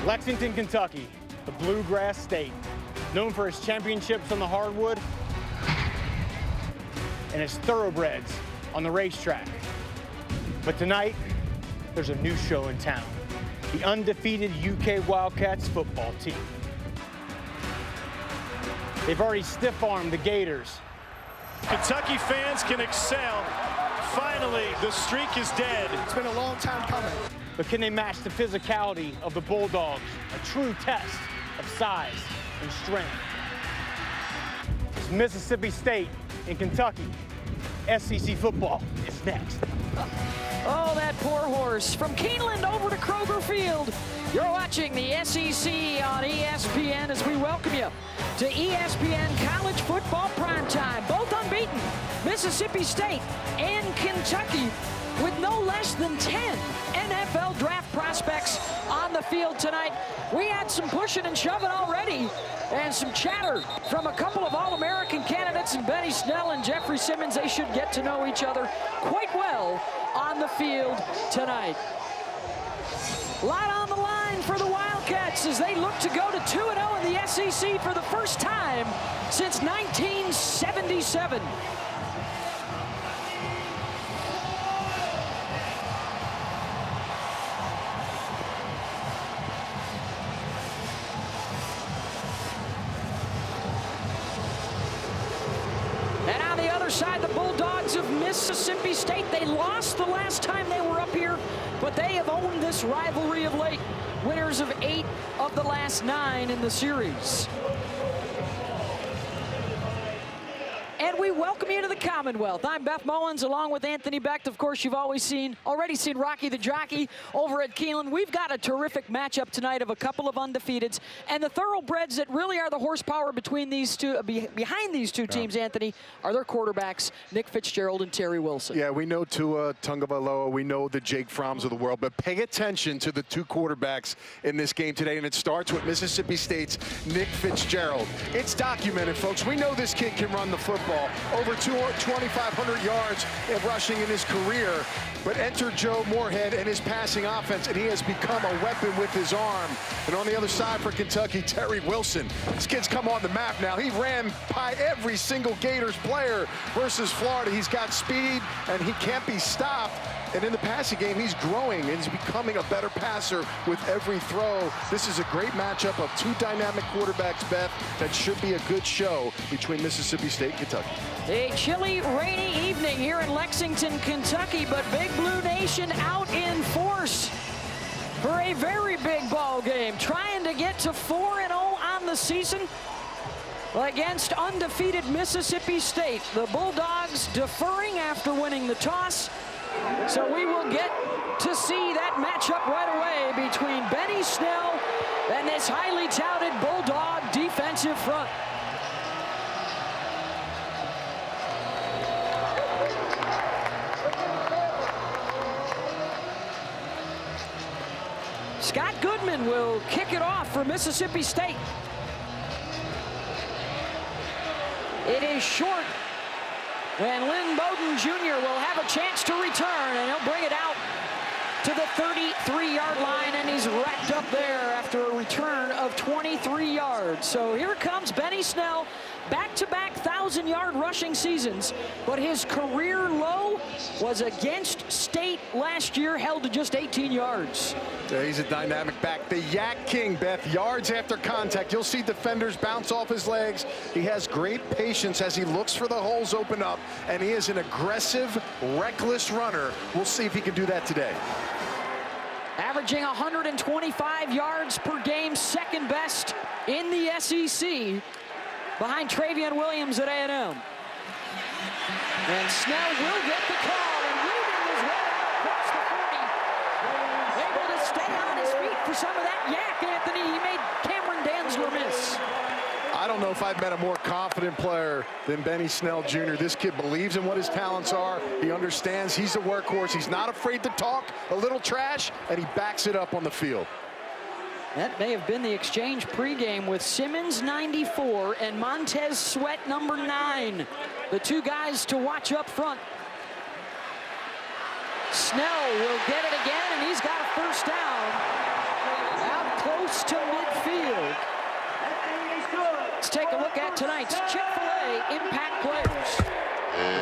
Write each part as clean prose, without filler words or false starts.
Lexington, Kentucky, the bluegrass state, known for its championships on the hardwood and its thoroughbreds on the racetrack. But tonight, there's a new show in town, the undefeated UK Wildcats football team. They've already stiff-armed the Gators. Kentucky fans can excel. Finally, the streak is dead. It's been a long time coming. But can they match the physicality of the Bulldogs? A true test of size and strength. It's Mississippi State and Kentucky. SEC football is next. Oh, that poor horse. From Keeneland over to Kroger Field. You're watching the SEC on ESPN as we welcome you to ESPN College Football Primetime. Both unbeaten, Mississippi State and Kentucky, with no less than 10 NFL draft prospects on the field tonight. We had some pushing and shoving already, and some chatter from a couple of All-American candidates, and Benny Snell and Jeffrey Simmons. They should get to know each other quite well on the field tonight. A lot on the line for the Wildcats as they look to go to 2-0 in the SEC for the first time since 1977. And on the other side, the Bulldogs of Mississippi State. They lost the last time they were up here, but they have owned this rivalry of late. Winners of 8 of the last 9 in the series. And we welcome you to the Commonwealth. I'm Beth Mullins along with Anthony Becht. Of course, you've already seen Rocky the Jockey over at Keeneland. We've got a terrific matchup tonight of a couple of undefeateds. And the thoroughbreds that really are the horsepower between these two, behind these two teams, Anthony, are their quarterbacks, Nick Fitzgerald and Terry Wilson. Yeah, we know Tua Tagovailoa, we know the Jake Fromms of the world, but pay attention to the two quarterbacks in this game today, and it starts with Mississippi State's Nick Fitzgerald. It's documented, folks. We know this kid can run the football. Over 2,500 yards in rushing in his career, but enter Joe Moorhead and his passing offense, and he has become a weapon with his arm. And on the other side for Kentucky, Terry Wilson. This kid's come on the map now. He ran by every single Gators player versus Florida. He's got speed, and he can't be stopped. And in the passing game, he's growing and he's becoming a better passer with every throw. This is a great matchup of two dynamic quarterbacks, Beth. That should be a good show between Mississippi State and Kentucky. A chilly, rainy evening here in Lexington, Kentucky, but Big Blue Nation out in force for a very big ball game, trying to get to 4-0 on the season against undefeated Mississippi State. The Bulldogs deferring after winning the toss. So we will get to see that matchup right away between Benny Snell and this highly touted Bulldog defensive front. Scott Goodman will kick it off for Mississippi State. It is short. And Lynn Bowden Jr. will have a chance to return, and he'll bring it out to the 33-yard line, and he's wrapped up there after a return of 23 yards. So here comes Benny Snell, back-to-back 1,000-yard rushing seasons, but his career low was against State last year, held to just 18 yards. Yeah, he's a dynamic back. The Yak King, Beth, yards after contact. You'll see defenders bounce off his legs. He has great patience as he looks for the holes open up, and he is an aggressive, reckless runner. We'll see if he can do that today. Averaging 125 yards per game, second best in the SEC, behind Travion Williams at A&M. And Snell will get the call, and Williams is right across the 40. Able to stay on his feet for some of that yak, Anthony. He made Cameron Danzler miss. I don't know if I've met a more confident player than Benny Snell Jr. This kid believes in what his talents are. He understands he's a workhorse. He's not afraid to talk a little trash, and he backs it up on the field. That may have been the exchange pregame with Simmons 94 and Montez Sweat number 9. The two guys to watch up front. Snell will get it again, and he's got a first down. Out close to midfield. Let's take a look at tonight's Chick-fil-A impact players.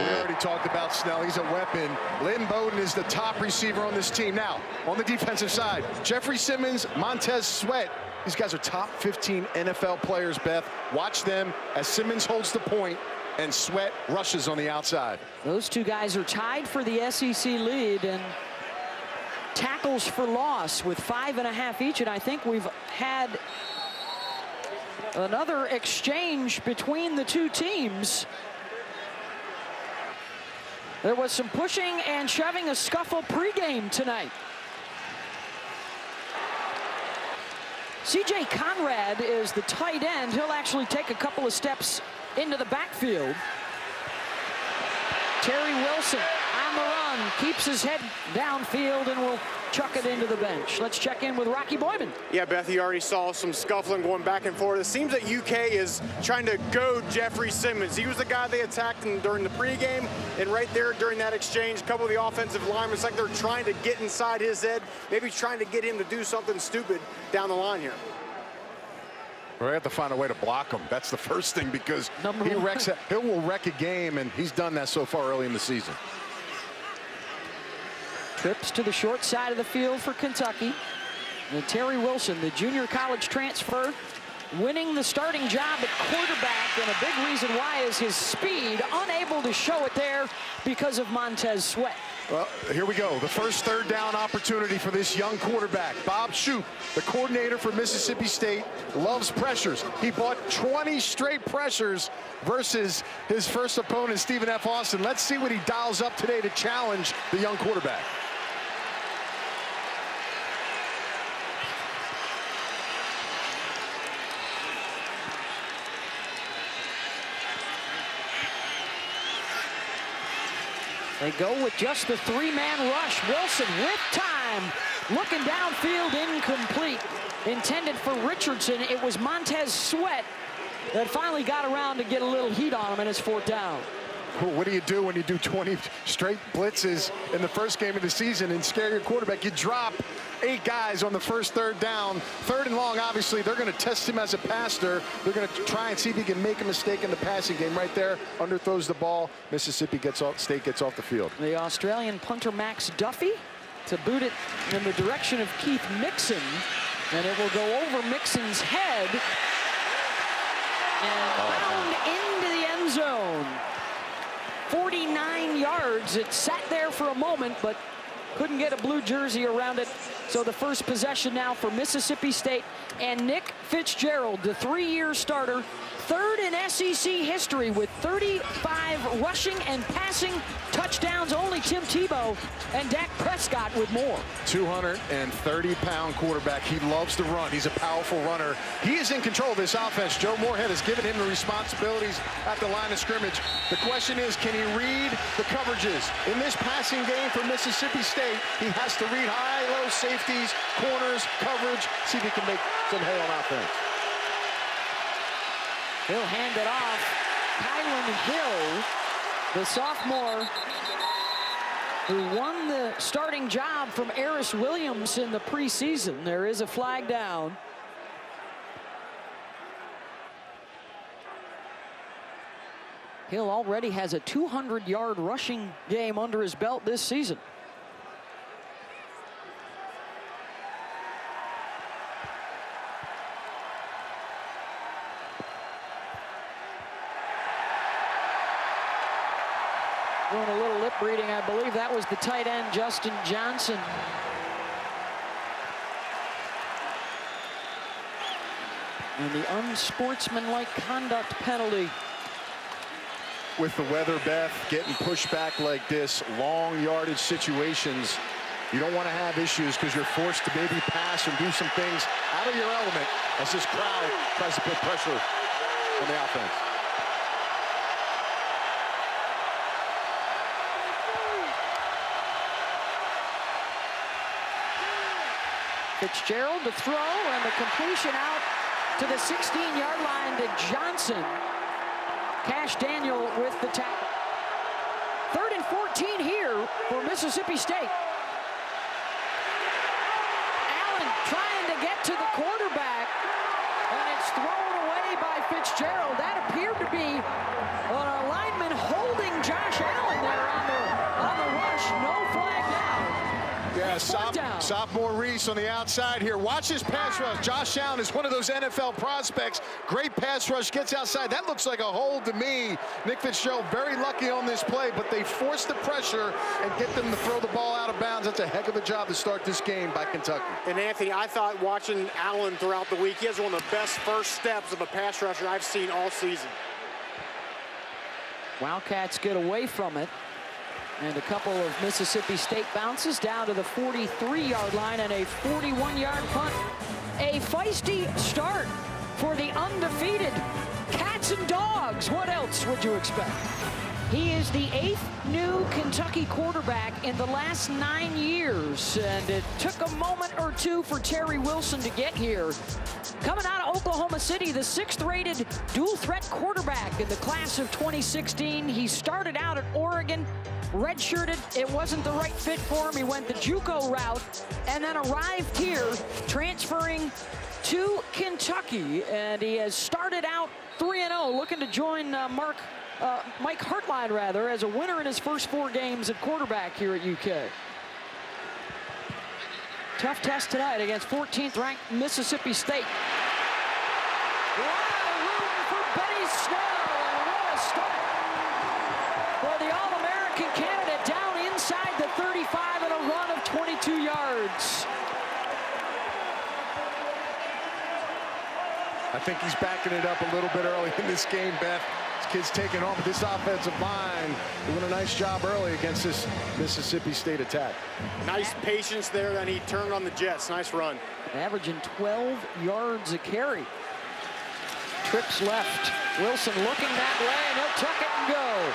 We already talked about Snell. He's a weapon. Lynn Bowden is the top receiver on this team. Now, on the defensive side, Jeffrey Simmons, Montez Sweat. These guys are top 15 NFL players, Beth. Watch them as Simmons holds the point and Sweat rushes on the outside. Those two guys are tied for the SEC lead and tackles for loss with 5.5 each. And I think we've had another exchange between the two teams. There was some pushing and shoving, a scuffle pregame tonight. C.J. Conrad is the tight end. He'll actually take a couple of steps into the backfield. Terry Wilson on the run, keeps his head downfield and will chuck it into the bench. Let's check in with Rocky Boyman. Yeah, Beth, you already saw some scuffling going back and forth. It seems that UK is trying to goad Jeffrey Simmons. He was the guy they attacked during the pregame, and right there during that exchange, a couple of the offensive linemen, it's like they're trying to get inside his head, maybe trying to get him to do something stupid down the line here. We have to find a way to block him. That's the first thing, because he will wreck a game, and he's done that so far early in the season. Trips to the short side of the field for Kentucky. And Terry Wilson, the junior college transfer, winning the starting job at quarterback, and a big reason why is his speed, unable to show it there because of Montez Sweat. Well, here we go. The first third down opportunity for this young quarterback. Bob Shoop, the coordinator for Mississippi State, loves pressures. He bought 20 straight pressures versus his first opponent, Stephen F. Austin. Let's see what he dials up today to challenge the young quarterback. They go with just the three-man rush. Wilson with time, looking downfield, incomplete. Intended for Richardson. It was Montez Sweat that finally got around to get a little heat on him, and it's fourth down. What do you do when you do 20 straight blitzes in the first game of the season and scare your quarterback? You drop 8 guys on the first third down. Third and long, obviously, they're going to test him as a passer. They're going to try and see if he can make a mistake in the passing game. Right there, underthrows the ball. Mississippi State gets off the field. The Australian punter Max Duffy to boot it in the direction of Keith Mixon. And it will go over Mixon's head and bound into the end zone. 49 yards. It sat there for a moment, but couldn't get a blue jersey around it. So the first possession now for Mississippi State. And Nick Fitzgerald, the 3-year starter, third in SEC history with 35 rushing and passing touchdowns. Only Tim Tebow and Dak Prescott with more. 230-pound quarterback. He loves to run. He's a powerful runner. He is in control of this offense. Joe Moorhead has given him the responsibilities at the line of scrimmage. The question is, can he read the coverages? In this passing game for Mississippi State, he has to read high, low safeties, corners, coverage, see if he can make some hay on offense. He'll hand it off. Kylan Hill, the sophomore who won the starting job from Eris Williams in the preseason. There is a flag down. Hill already has a 200-yard rushing game under his belt this season. Doing a little lip reading. I believe that was the tight end, Justin Johnson. And the unsportsmanlike conduct penalty. With the weather, Beth, getting pushed back like this, long yardage situations, you don't want to have issues because you're forced to maybe pass and do some things out of your element as this crowd tries to put pressure on the offense. Fitzgerald to throw, and the completion out to the 16-yard line to Johnson. Cash Daniel with the tackle. 3rd and 14 here for Mississippi State. Allen trying to get to the quarterback, and it's thrown away by Fitzgerald. That appeared to be an lineman holding Josh Allen there on the rush. No flag now. Yeah, sophomore Reese on the outside here. Watch this pass rush. Josh Allen is one of those NFL prospects. Great pass rush, gets outside. That looks like a hold to me. Nick Fitzgerald very lucky on this play, but they force the pressure and get them to throw the ball out of bounds. That's a heck of a job to start this game by Kentucky. And Anthony, I thought watching Allen throughout the week, he has one of the best first steps of a pass rusher I've seen all season. Wildcats get away from it. And a couple of Mississippi State bounces down to the 43-yard line and a 41-yard punt. A feisty start for the undefeated Cats and Dogs. What else would you expect? He is the 8th new Kentucky quarterback in the last 9 years, and it took a moment or two for Terry Wilson to get here. Coming out of Oklahoma City, the 6th-rated dual-threat quarterback in the class of 2016. He started out at Oregon, redshirted. It wasn't the right fit for him. He went the JUCO route and then arrived here, transferring to Kentucky, and he has started out 3-0, looking to join Mike Hartline, rather, as a winner in his first 4 games at quarterback here at UK. Tough test tonight against 14th-ranked Mississippi State. A lot of room for Benny Snell, and what a start for the All-American candidate, down inside the 35 and a run of 22 yards. I think he's backing it up a little bit early in this game, Beth. This kid's taking off. This offensive line doing a nice job early against this Mississippi State attack. Nice patience there, then he turned on the Jets. Nice run. Averaging 12 yards a carry. Trips left. Wilson looking that way, and he'll tuck it and go.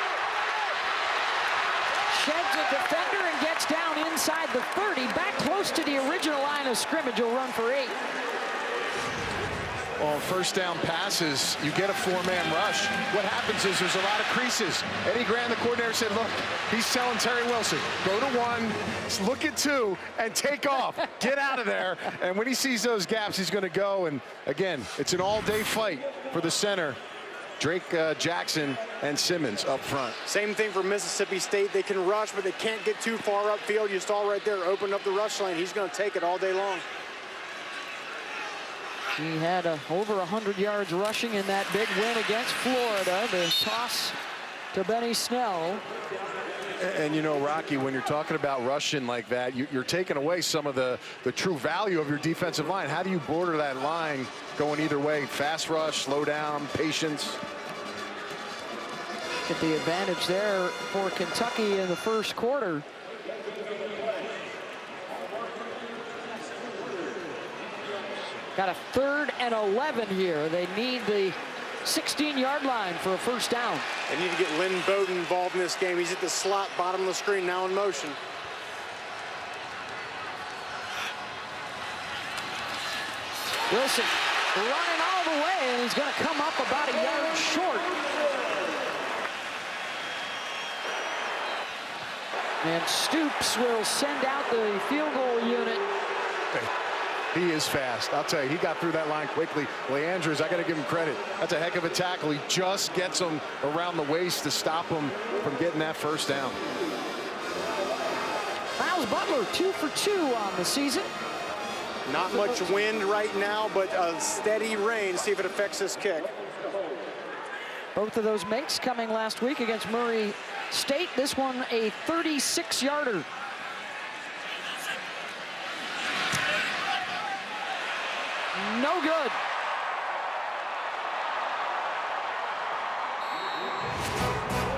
Sheds a defender and gets down inside the 30, back close to the original line of scrimmage. He'll run for 8. On first down passes, you get a 4-man rush. What happens is there's a lot of creases. Eddie Graham, the coordinator, said, look, he's telling Terry Wilson, go to 1, look at 2, and take off. Get out of there. And when he sees those gaps, he's going to go. And again, it's an all-day fight for the center. Drake Jackson and Simmons up front. Same thing for Mississippi State. They can rush, but they can't get too far upfield. You saw right there, open up the rush lane. He's going to take it all day long. He had over 100 yards rushing in that big win against Florida. The toss to Benny Snell. And you know, Rocky, when you're talking about rushing like that, you're taking away some of the true value of your defensive line. How do you border that line going either way? Fast rush, slow down, patience. Get the advantage there for Kentucky in the first quarter. Got a 3rd and 11 here. They need the 16-yard line for a first down. They need to get Lynn Bowden involved in this game. He's at the slot, bottom of the screen, now in motion. Wilson running all the way, and he's going to come up about a yard short. And Stoops will send out the field goal unit. He is fast. I'll tell you, he got through that line quickly. Leandros, I got to give him credit. That's a heck of a tackle. He just gets him around the waist to stop him from getting that first down. Miles Butler, 2 for 2 on the season. Not much wind right now, but a steady rain. See if it affects this kick. Both of those makes coming last week against Murray State. This one a 36-yarder. No good.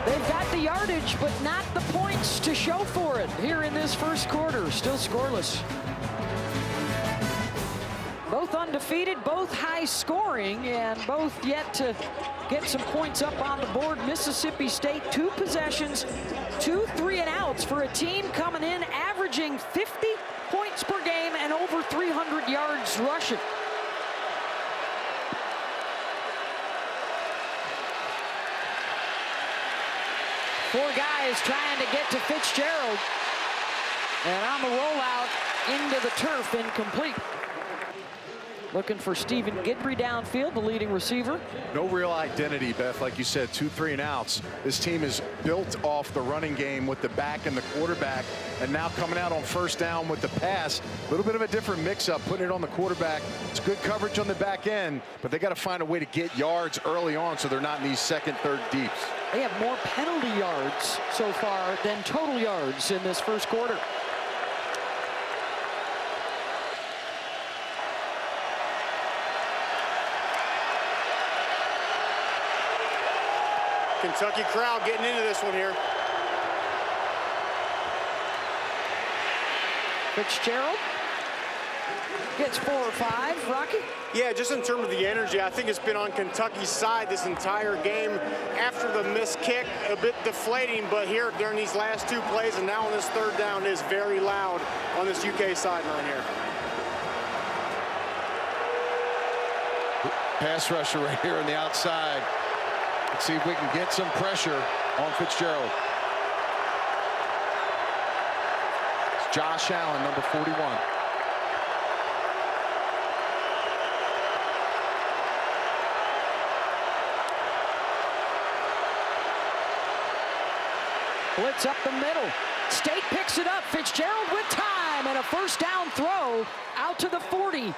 They've got the yardage, but not the points to show for it here in this first quarter. Still scoreless. Both undefeated, both high scoring, and both yet to get some points up on the board. Mississippi State, 2 possessions, 2 3-and-outs for a team coming in averaging 50 points per game and over 300 yards rushing. Four guys trying to get to Fitzgerald. And on the rollout into the turf, incomplete. Looking for Stephen Guidry downfield, the leading receiver. No real identity, Beth, like you said, 2 3 and outs. This team is built off the running game with the back and the quarterback, and now coming out on first down with the pass. A little bit of a different mix-up, putting it on the quarterback. It's good coverage on the back end, but they got to find a way to get yards early on so they're not in these second, third deeps. They have more penalty yards so far than total yards in this first quarter. Kentucky crowd getting into this one here. Fitzgerald gets 4 or 5. Rocky? Yeah, just in terms of the energy, I think it's been on Kentucky's side this entire game. After the missed kick, a bit deflating, but here during these last 2 plays and now on this third down, it is very loud on this UK sideline here. Pass rusher right here on the outside. Let's see if we can get some pressure on Fitzgerald. It's Josh Allen, number 41. Blitz up the middle. State picks it up. Fitzgerald with time and a first down throw out to the 40.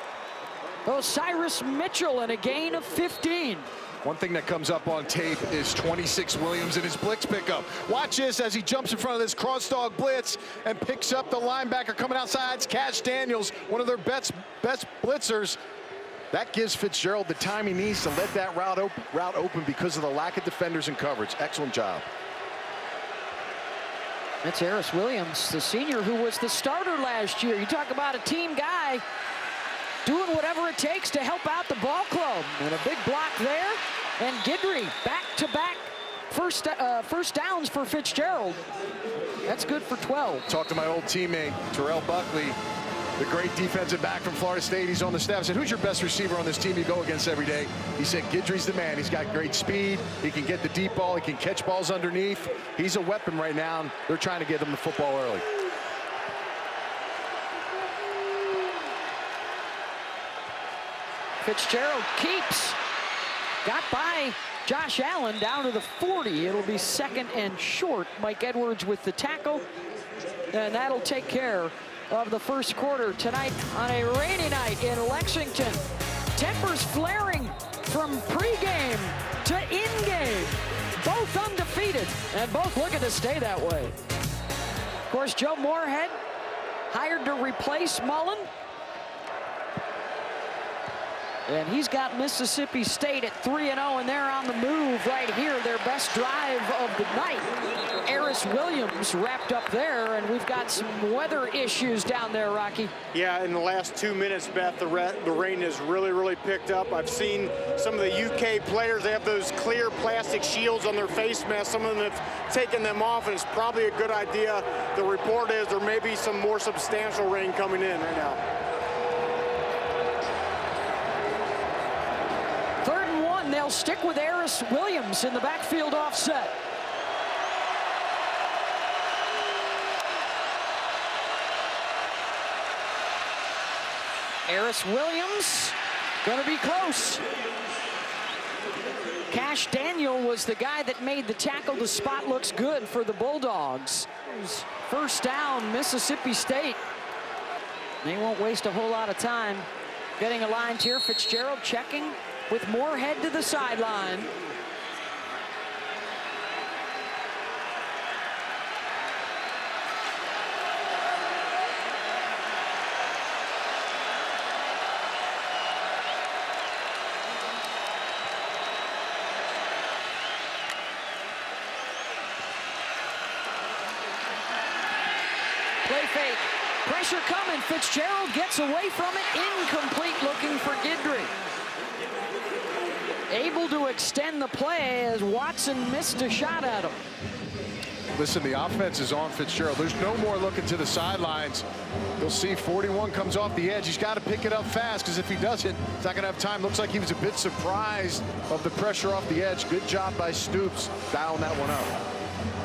Osiris Mitchell and a gain of 15. One thing that comes up on tape is 26 Williams in his blitz pickup. Watch this as he jumps in front of this cross dog blitz and picks up the linebacker coming outside. It's Cash Daniels, one of their best blitzers. That gives Fitzgerald the time he needs to let that route open because of the lack of defenders and coverage. Excellent job. That's Eris Williams, the senior who was the starter last year. You talk about a team guy doing whatever it takes to help out the ball club. And a big block there. And Guidry back-to-back first downs for Fitzgerald. That's good for 12. Talked to my old teammate, Terrell Buckley, the great defensive back from Florida State. He's on the staff. I said, who's your best receiver on this team you go against every day? He said, Guidry's the man. He's got great speed. He can get the deep ball. He can catch balls underneath. He's a weapon right now, and they're trying to get him the football early. Fitzgerald keeps. Got by Josh Allen down to the 40. It'll be second and short. Mike Edwards with the tackle. And that'll take care of the first quarter tonight on a rainy night in Lexington. Tempers flaring from pregame to in-game. Both undefeated and both looking to stay that way. Of course, Joe Moorhead hired to replace Mullen. And he's got Mississippi State at 3-0, and they're on the move right here. Their best drive of the night. Eris Williams wrapped up there, and we've got some weather issues down there, Rocky. Yeah, in the last 2 minutes, Beth, the rain has really picked up. I've seen some of the UK players, they have those clear plastic shields on their face masks. Some of them have taken them off, and it's probably a good idea. The report is there may be some more substantial rain coming in right now. They'll stick with Eris Williams in the backfield offset. Eris Williams going to be close. Cash Daniel was the guy that made the tackle. The spot looks good for the Bulldogs. First down, Mississippi State. They won't waste a whole lot of time getting aligned here. Fitzgerald checking with Moorhead to the sideline. Play fake. Pressure coming. Fitzgerald gets away from it. Incomplete, looking for Guidry. Able to extend the play as Watson missed a shot at him. Listen, the offense is on Fitzgerald. There's no more looking to the sidelines. You'll see 41 comes off the edge. He's got to pick it up fast, because if he doesn't, he's not going to have time. Looks like he was a bit surprised of the pressure off the edge. Good job by Stoops dialing that one up.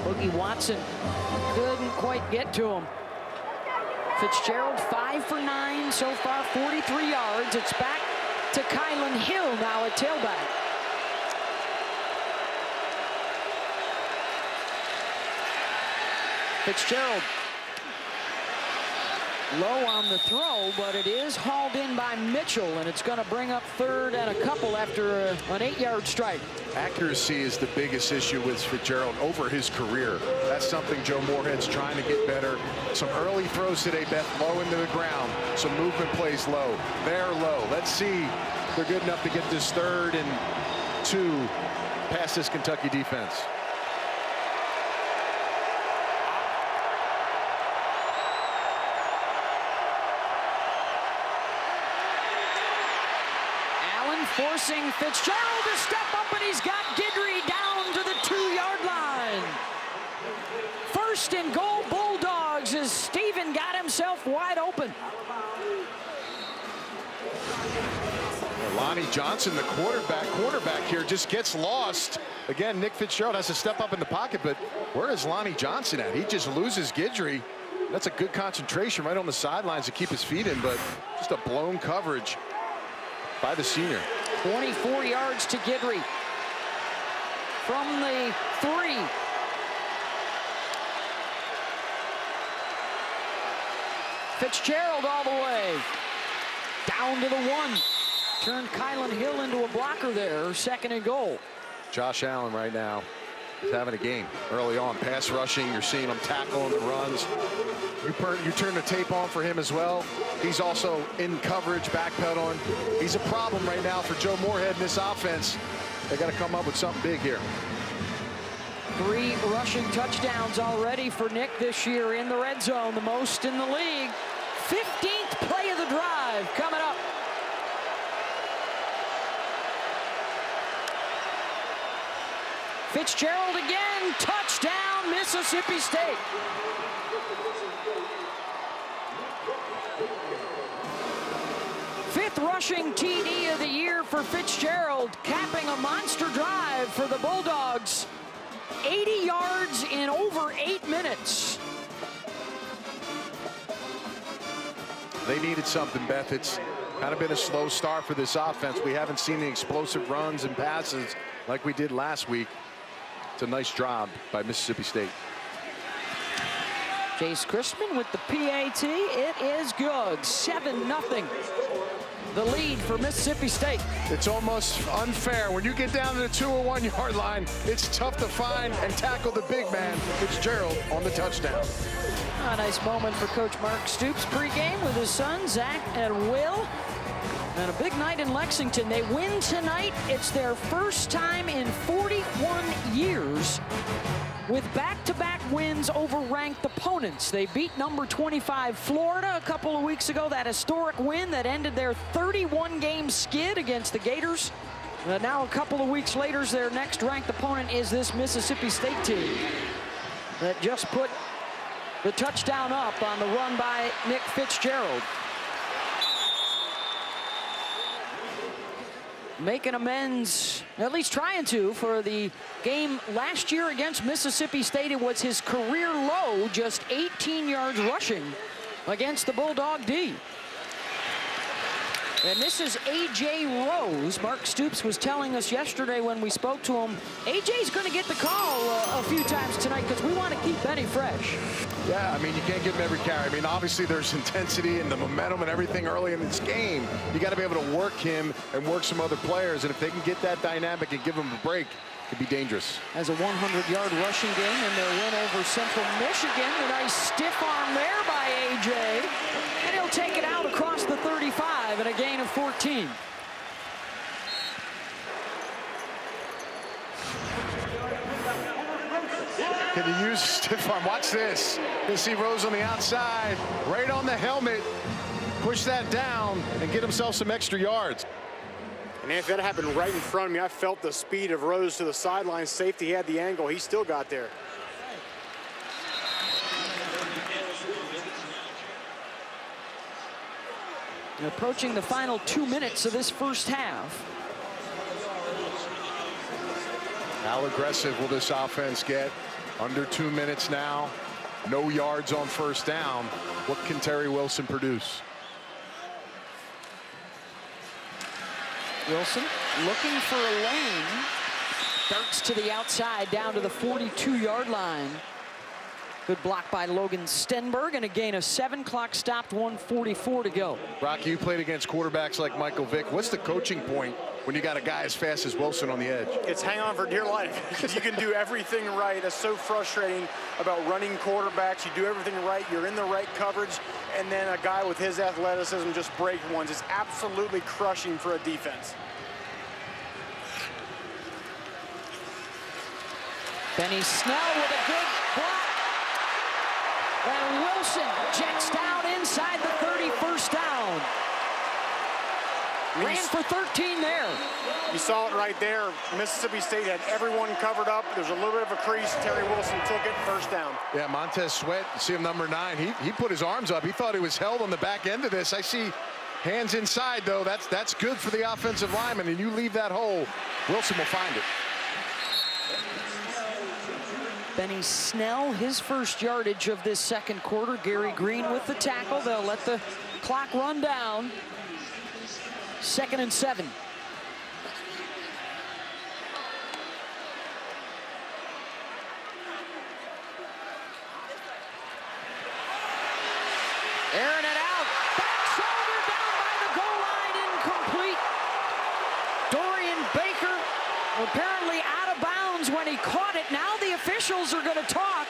Boogie Watson couldn't quite get to him. Fitzgerald 5 for 9 so far, 43 yards. It's back to Kylan Hill now at tailback. Fitzgerald low on the throw, but it is hauled in by Mitchell, and it's going to bring up 3rd and a couple after an 8-yard strike. Accuracy is the biggest issue with Fitzgerald over his career. That's something Joe Moorhead's trying to get better. Some early throws today, Beth, low into the ground. Some movement plays low. They're low. Let's see if they're good enough to get this 3rd and 2 past this Kentucky defense. Forcing Fitzgerald to step up, and he's got Guidry down to the 2-yard line. 1st and goal, Bulldogs, as Steven got himself wide open. Lonnie Johnson, the quarterback here, just gets lost. Again, Nick Fitzgerald has to step up in the pocket, but where is Lonnie Johnson at? He just loses Guidry. That's a good concentration right on the sidelines to keep his feet in, but just a blown coverage by the senior. 24 yards to Guidry from the 3. Fitzgerald all the way down to the 1. Turned Kylan Hill into a blocker there. 2nd and goal. Josh Allen right now is having a game early on. Pass rushing, you're seeing him tackle the runs. You turn the tape on for him as well. He's also in coverage, backpedaling. He's a problem right now for Joe Moorhead in this offense. They got to come up with something big here. 3 rushing touchdowns already for Nick this year in the red zone, the most in the league. 15th play of the drive coming up. Fitzgerald again, touchdown, Mississippi State. Fifth rushing TD of the year for Fitzgerald, capping a monster drive for the Bulldogs. 80 yards in over 8 minutes. They needed something, Beth. It's kind of been a slow start for this offense. We haven't seen the explosive runs and passes like we did last week. It's a nice job by Mississippi State. Jace Christman with the PAT. It is good. 7-0. The lead for Mississippi State. It's almost unfair. When you get down to the 2 or 1 yard line, it's tough to find and tackle the big man, Fitzgerald, on the touchdown. A nice moment for Coach Mark Stoops pregame with his son, Zach and Will. And a big night in Lexington. They win tonight. It's their first time in 41 years with back-to-back wins over ranked opponents. They beat number 25 Florida a couple of weeks ago, that historic win that ended their 31-game skid against the Gators. Now a couple of weeks later, their next ranked opponent is this Mississippi State team that just put the touchdown up on the run by Nick Fitzgerald. Making amends, at least trying to, for the game last year against Mississippi State. It was his career low, just 18 yards rushing against the Bulldog D. And this is A.J. Rose. Mark Stoops was telling us yesterday when we spoke to him, A.J.'s going to get the call a few times tonight because we want to keep Benny fresh. Yeah, I mean, you can't give him every carry. I mean, obviously there's intensity and the momentum and everything early in this game. You got to be able to work him and work some other players. And if they can get that dynamic and give him a break, it could be dangerous. As a 100-yard rushing game in their win over Central Michigan. A nice stiff arm there by A.J. And he'll take it out across the 35 and a gain of 14. Can you use stiff arm? Watch this. You see Rose on the outside, right on the helmet. Push that down and get himself some extra yards. And if that happened right in front of me, I felt the speed of Rose to the sideline. Safety had the angle. He still got there. And approaching the final 2 minutes of this first half. How aggressive will this offense get? Under 2 minutes now. No yards on first down. What can Terry Wilson produce? Wilson looking for a lane. Darts to the outside down to the 42-yard line. Good block by Logan Stenberg, and a gain of 7. Clock stopped, 1:44 to go. Rocky, you played against quarterbacks like Michael Vick. What's the coaching point when you got a guy as fast as Wilson on the edge? It's hang on for dear life, because you can do everything right. That's so frustrating about running quarterbacks. You do everything right, you're in the right coverage, and then a guy with his athleticism just breaks ones. It's absolutely crushing for a defense. Benny Snell with a good block. And Wilson jets down inside the 31st down. Ran for 13 there. You saw it right there. Mississippi State had everyone covered up. There's a little bit of a crease. Terry Wilson took it, first down. Yeah, Montez Sweat, you see him number 9. He put his arms up. He thought he was held on the back end of this. I see hands inside, though. That's good for the offensive lineman, and you leave that hole, Wilson will find it. Benny Snell, his first yardage of this second quarter. Gary Green with the tackle. They'll let the clock run down. 2nd and 7. Airing it out. Back shoulder down by the goal line, incomplete. Dorian Baker apparently out of bounds when he caught it. Now the officials are going to talk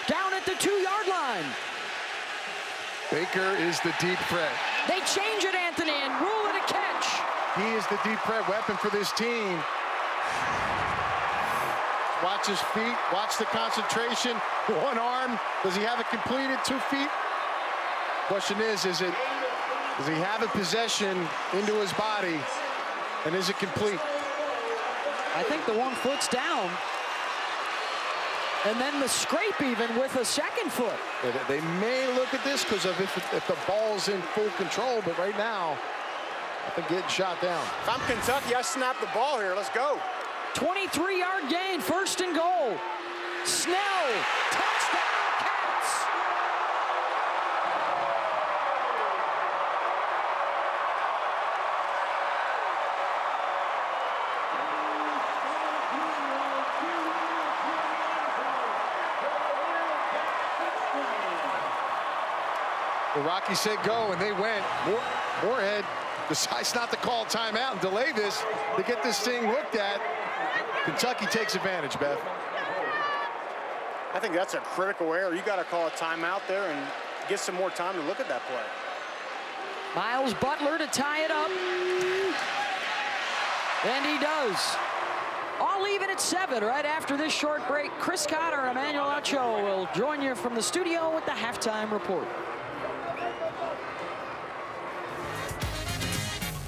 down at the 2-yard line. Baker is the deep threat. They change it, Anthony, and rule it a catch. He is the deep threat weapon for this team. Watch his feet, watch the concentration. One arm, does he have it completed? 2 feet? Question is does he have a possession into his body, and is it complete? I think the 1 foot's down. And then the scrape even with a 2nd foot. They may look at this because of if the ball's in full control, but right now, I think getting shot down. If I'm Kentucky, I snap the ball here. Let's go. 23-yard gain, 1st and goal. Snell, touchdown, Cats. The Rocky said go, and they went. Moorhead decides not to call timeout and delay this to get this thing looked at. Kentucky takes advantage, Beth. I think that's a critical error. You got to call a timeout there and get some more time to look at that play. Miles Butler to tie it up. And he does. All even at 7 right after this short break. Chris Cotter and Emmanuel Ochoa will join you from the studio with the halftime report.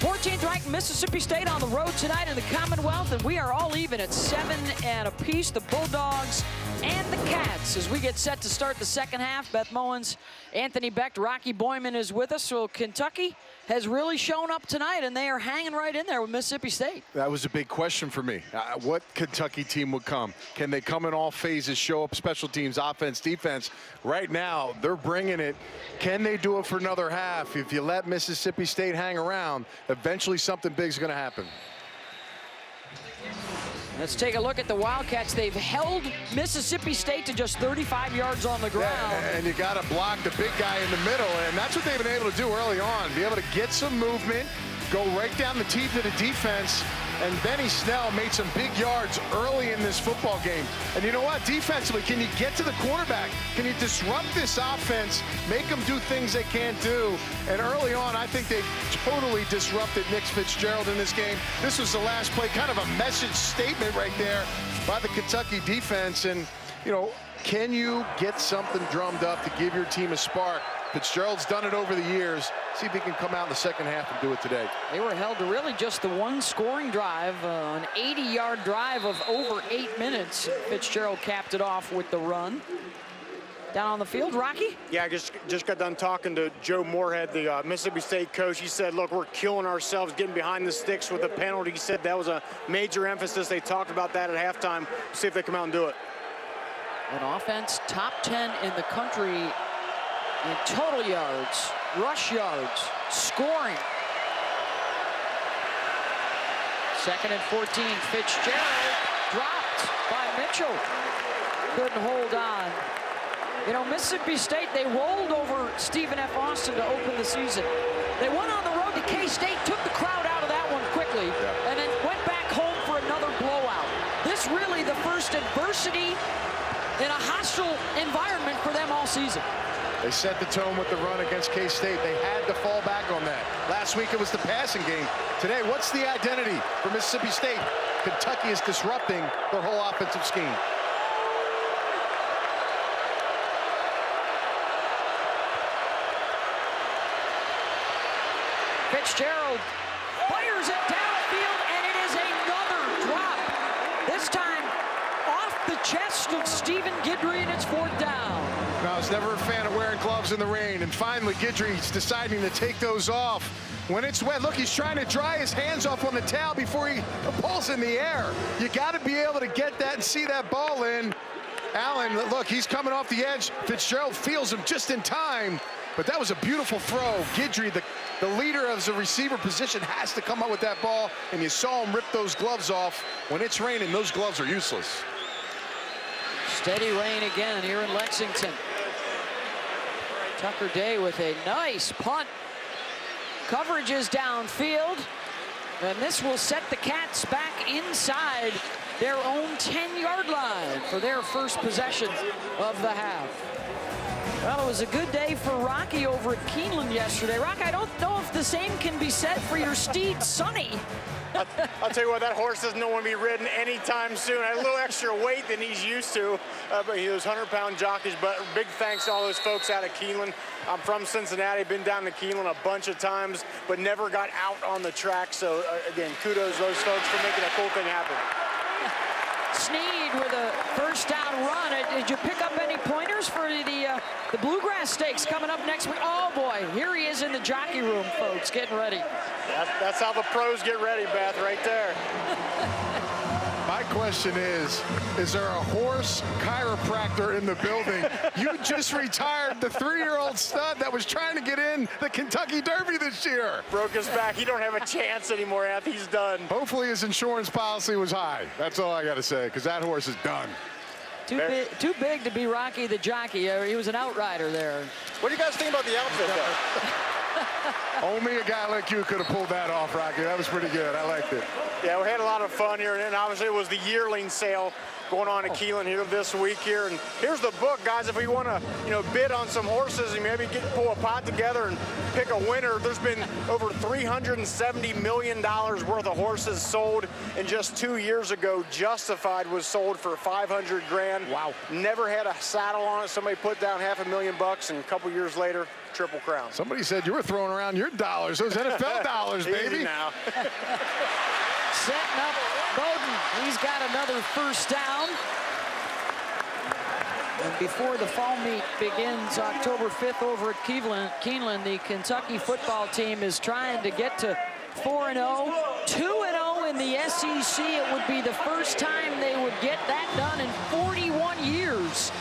14th ranked Mississippi State on the road tonight in the Commonwealth, and we are all even at 7 apiece. The Bulldogs and the Cats as we get set to start the second half. Beth Mowins, Anthony Becht, Rocky Boyman is with us. So Kentucky has really shown up tonight, and they are hanging right in there with Mississippi State. That was a big question for me. What Kentucky team would come? Can they come in all phases, show up special teams, offense, defense? Right now, they're bringing it. Can they do it for another half? If you let Mississippi State hang around, eventually something big is going to happen. Let's take a look at the Wildcats. They've held Mississippi State to just 35 yards on the ground. Yeah, and you got to block the big guy in the middle, and that's what they've been able to do early on. Be able to get some movement, go right down the teeth of the defense, and Benny Snell made some big yards early in this football game. And you know what? Defensively, can you get to the quarterback? Can you disrupt this offense, make them do things they can't do? And early on, I think they totally disrupted Nick Fitzgerald in this game. This was the last play, kind of a message statement right there by the Kentucky defense. And, you know, can you get something drummed up to give your team a spark? Fitzgerald's done it over the years. See if he can come out in the second half and do it today. They were held to really just the one scoring drive, an 80-yard drive of over 8 minutes. Fitzgerald capped it off with the run. Down on the field, Rocky? Yeah, I just got done talking to Joe Moorhead, the Mississippi State coach. He said, look, we're killing ourselves getting behind the sticks with the penalty. He said that was a major emphasis. They talked about that at halftime. See if they come out and do it. An offense top 10 in the country in total yards, rush yards, scoring. 2nd and 14. Fitzgerald dropped by Mitchell. Couldn't hold on. You know, Mississippi State, they rolled over Stephen F. Austin to open the season. They went on the road to K-State, took the crowd out of that one quickly, and then went back home for another blowout. This really the first adversity in a hostile environment for them all season. They set the tone with the run against K-State. They had to fall back on that. Last week it was the passing game. Today, what's the identity for Mississippi State? Kentucky is disrupting their whole offensive scheme. Fitzgerald fires it downfield, and it is another drop. This time off the chest of Stephen Guidry, and it's 4th down. I was never a fan of wearing gloves in the rain, and finally Guidry's deciding to take those off when it's wet. Look, he's trying to dry his hands off on the towel before he pulls in the air. You got to be able to get that and see that ball in. Allen, look, he's coming off the edge. Fitzgerald feels him just in time, but that was a beautiful throw. Guidry, the leader of the receiver position, has to come up with that ball, and you saw him rip those gloves off. When it's raining, those gloves are useless. Steady rain again here in Lexington. Tucker Day with a nice punt. Coverage is downfield, and this will set the Cats back inside their own 10-yard line for their first possession of the half. Well, it was a good day for Rocky over at Keeneland yesterday. Rocky, I don't know if the same can be said for your steed, Sonny. I'll tell you what, that horse doesn't want to be ridden anytime soon. Had a little extra weight than he's used to, but he was 100-pound jockeys. But big thanks to all those folks out of Keeneland. I'm from Cincinnati, been down to Keeneland a bunch of times, but never got out on the track. So again, kudos to those folks for making a cool thing happen. Sneed with a first down run. Did you pick up any pointers for the Bluegrass Stakes coming up next week? Oh boy, here he is in the jockey room, folks, getting ready. That's how the pros get ready, Beth, right there. My question is there a horse chiropractor in the building? You just retired the 3-year-old stud that was trying to get in the Kentucky Derby this year. Broke his back. He don't have a chance anymore, Anthony. He's done. Hopefully his insurance policy was high. That's all I got to say, because that horse is done. Too big to be Rocky the jockey. He was an outrider there. What do you guys think about the outfit, though? Only a guy like you could have pulled that off, Rocky. That was pretty good. I liked it. Yeah, we had a lot of fun here, and obviously it was the yearling sale going on at Keeneland here this week here. And here's the book, guys. If we want to, bid on some horses and maybe pull a pot together and pick a winner, there's been over $370 million worth of horses sold. And just 2 years ago, Justified was sold for $500 grand. Wow. Never had a saddle on it. Somebody put down $500,000, and a couple years later, Triple Crown. Somebody said you were throwing around your dollars. Those NFL dollars, baby. Easy now. Setting up Bowden. He's got another first down. And before the fall meet begins October 5th over at Keeneland, the Kentucky football team is trying to get to 4-0, 2-0 in the SEC. It would be the first time they would get that done in 41 years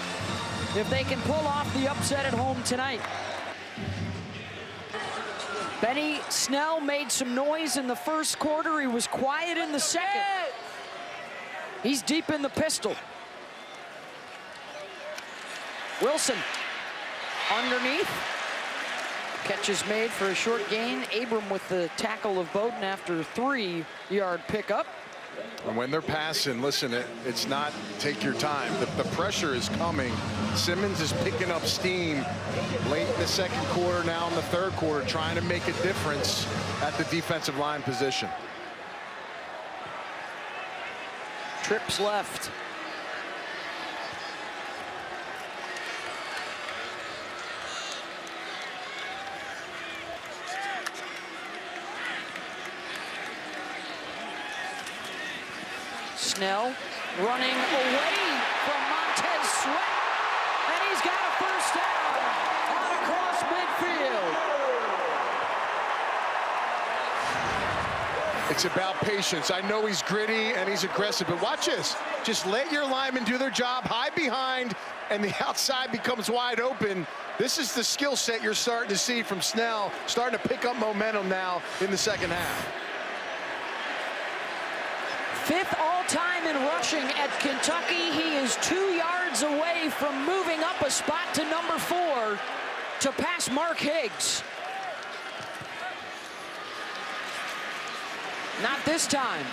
if they can pull off the upset at home tonight. Benny Snell made some noise in the first quarter. He was quiet in the second. He's deep in the pistol. Wilson underneath. Catch is made for a short gain. Abram with the tackle of Bowden after a 3-yard pickup. And when they're passing, listen, it's not take your time. The pressure is coming. Simmons is picking up steam late in the second quarter, now in the third quarter, trying to make a difference at the defensive line position. Trips left. Snell running away from Montez Sweat, and he's got a first down out across midfield. It's about patience. I know he's gritty and he's aggressive, but watch this. Just let your linemen do their job, hide behind, and the outside becomes wide open. This is the skill set you're starting to see from Snell, starting to pick up momentum now in the second half. 5th all-time in rushing at Kentucky. He is 2 yards away from moving up a spot to number 4 to pass Mark Higgs. Not this time.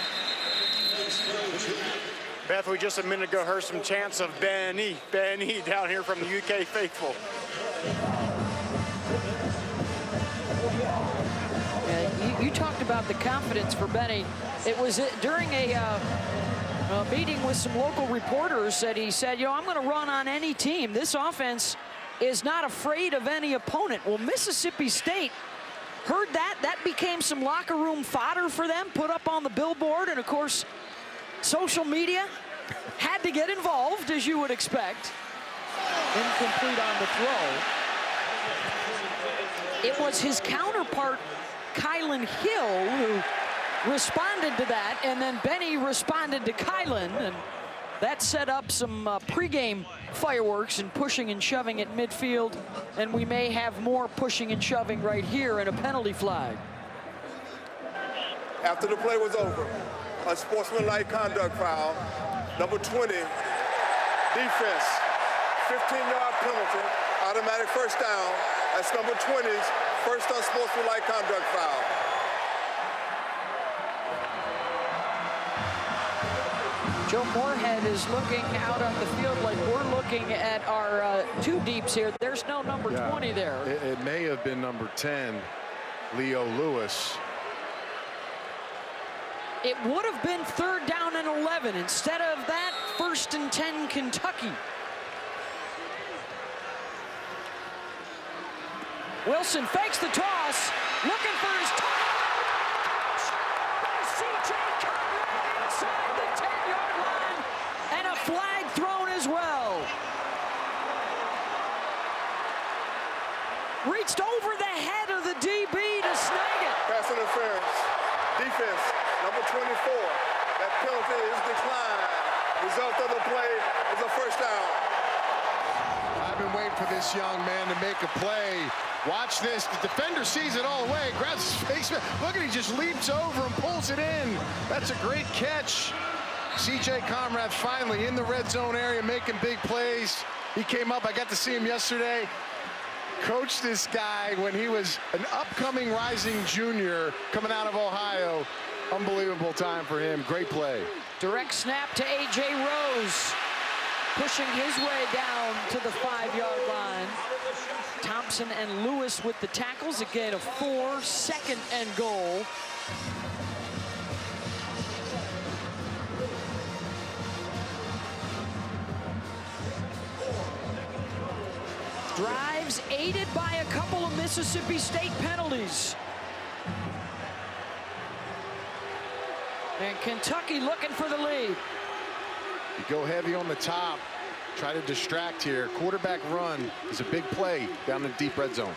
Beth, we just a minute ago heard some chants of Benny down here from the UK faithful. You talked about the confidence for Benny. It was during a meeting with some local reporters that he said, I'm going to run on any team. This offense is not afraid of any opponent. Well, Mississippi State heard that. That became some locker room fodder for them, put up on the billboard, and of course, social media had to get involved, as you would expect. Incomplete on the throw. It was his counterpart, Kylan Hill, who responded to that, and then Benny responded to Kylan, and that set up some pregame fireworks and pushing and shoving at midfield, and we may have more pushing and shoving right here and a penalty flag. After the play was over, a sportsmanlike conduct foul, number 20, defense, 15-yard penalty, automatic first down. That's number 20's first unsportsmanlike conduct foul. Joe Moorhead is looking out on the field like we're looking at our two deeps here. There's no number 20 there. It may have been number 10, Leo Lewis. It would have been 3rd down and 11. Instead of that, 1st and 10 Kentucky. Wilson fakes the toss, looking for his touch. C.J. Conrad inside the 10-yard line, and a flag thrown as well. Reached over the head of the DB to snag it. Pass interference, defense, number 24. That penalty is declined. Result of the play is a first down. I've been waiting for this young man to make a play. Watch this. The defender sees it all the way, grabs his face. Look at, he just leaps over and pulls it in. That's a great catch. C.J. Conrad finally in the red zone area making big plays. He came up. I got to see him yesterday. Coached this guy when he was an upcoming rising junior coming out of Ohio. Unbelievable time for him. Great play. Direct snap to A.J. Rose, pushing his way down to the 5-yard line. Thompson and Lewis with the tackles. Again, a 4, 2nd and goal. Drives aided by a couple of Mississippi State penalties. And Kentucky looking for the lead. You go heavy on the top. Try to distract here. Quarterback run is a big play down the deep red zone.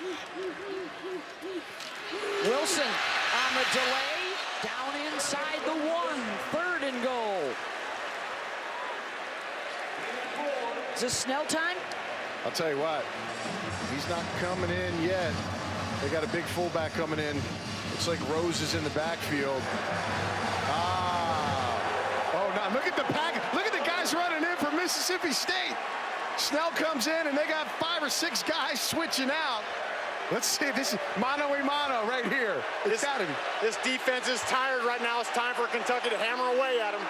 Wilson on the delay, down inside the 1, 3rd and goal. Is this Snell time? I'll tell you what, he's not coming in yet. They got a big fullback coming in. Looks like Rose is in the backfield. Oh, now look at the pack. Look at the guys running in from Mississippi State. Snell comes in, and they got 5 or 6 guys switching out. Let's see. This is mano a mano right here. It's got to be. This defense is tired right now. It's time for Kentucky to hammer away at them.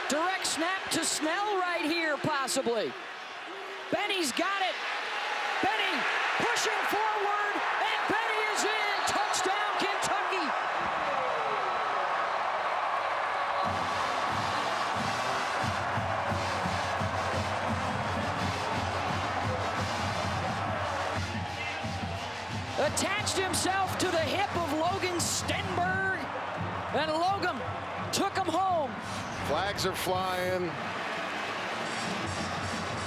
Direct snap to Snell right here, possibly. Benny's got it. Benny pushing forward, and Benny is in. Touchdown, Kentucky. Attached himself to the hip of Logan Stenberg, and Logan took him home. Flags are flying.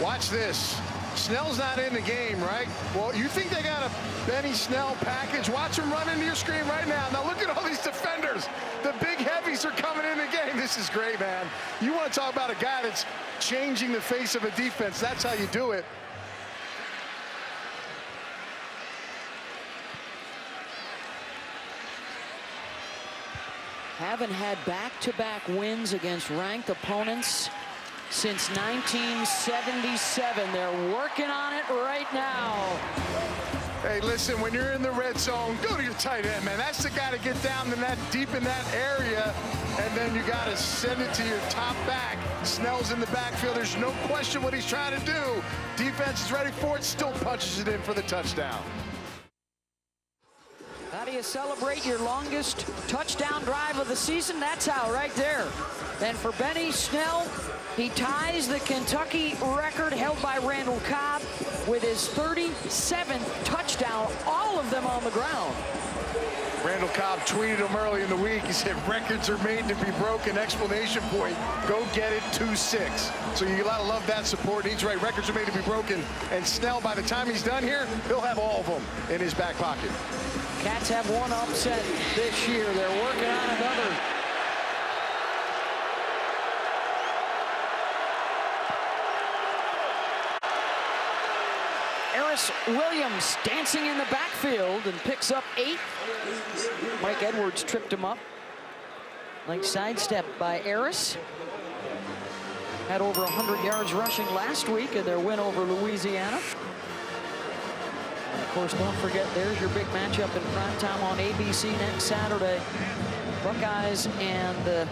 Watch this. Snell's not in the game, right? Well, you think they got a Benny Snell package? Watch him run into your screen right now. Now look at all these defenders. The big heavies are coming in the game. This is great, man. You want to talk about a guy that's changing the face of a defense. That's how you do it. haven't had back-to-back wins against ranked opponents since 1977. They're working on it right now. Hey, listen, when you're in the red zone, go to your tight end, man. That's the guy to get down in that deep in that area, and then you got to send it to your top back. Snell's in the backfield. There's no question what he's trying to do. Defense is ready for it, still punches it in for the touchdown. How do you celebrate your longest touchdown drive of the season? That's how, right there. And for Benny Snell, he ties the Kentucky record held by Randall Cobb with his 37th touchdown, all of them on the ground. Randall Cobb tweeted him early in the week. He said, records are made to be broken, exclamation point. Go get it, 2-6. So you gotta love that support. He's right, records are made to be broken. And Snell, by the time he's done here, he'll have all of them in his back pocket. Cats have one upset this year. They're working on another. Williams dancing in the backfield and picks up 8. Mike Edwards tripped him up. Like sidestep by Harris. Had over 100 yards rushing last week in their win over Louisiana. And of course, don't forget, there's your big matchup in primetime on ABC next Saturday. Buckeyes and the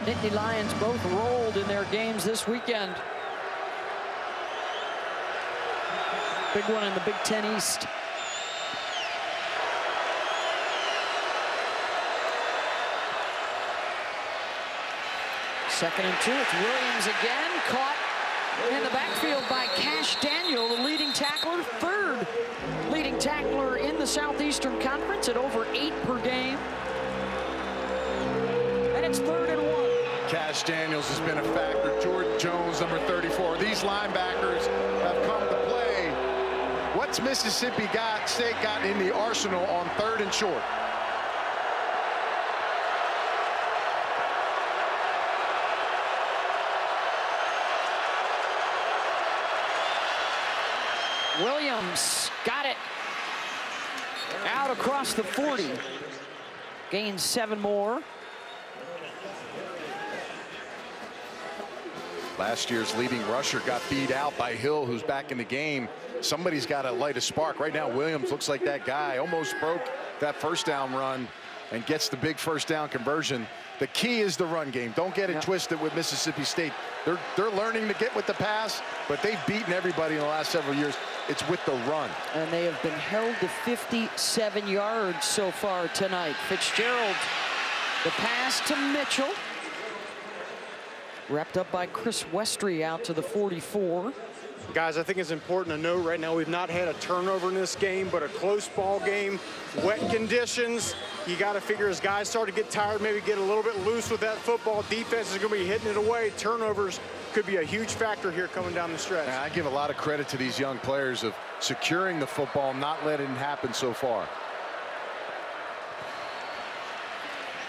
Nittany Lions both rolled in their games this weekend. Big one in the Big Ten East. Second and 2, it's Williams again, caught in the backfield by Cash Daniel, the leading tackler, third leading tackler in the Southeastern Conference at over 8 per game. And it's 3rd and 1. Cash Daniels has been a factor. Jordan Jones, number 34. These linebackers have come to play. What's Mississippi State got in the arsenal on 3rd and short? Williams got it out across the 40. Gains 7 more. Last year's leading rusher got beat out by Hill, who's back in the game. Somebody's got to light a spark. Right now, Williams looks like that guy. Almost broke that first down run and gets the big first down conversion. The key is the run game. Don't get it twisted with Mississippi State. They're learning to get with the pass, but they've beaten everybody in the last several years. It's with the run. And they have been held to 57 yards so far tonight. Fitzgerald, the pass to Mitchell. Wrapped up by Chris Westry out to the 44. Guys, I think it's important to note right now we've not had a turnover in this game, but a close ball game, wet conditions. You got to figure as guys start to get tired, maybe get a little bit loose with that football. Defense is going to be hitting it away. Turnovers could be a huge factor here coming down the stretch. And I give a lot of credit to these young players of securing the football, not letting it happen so far.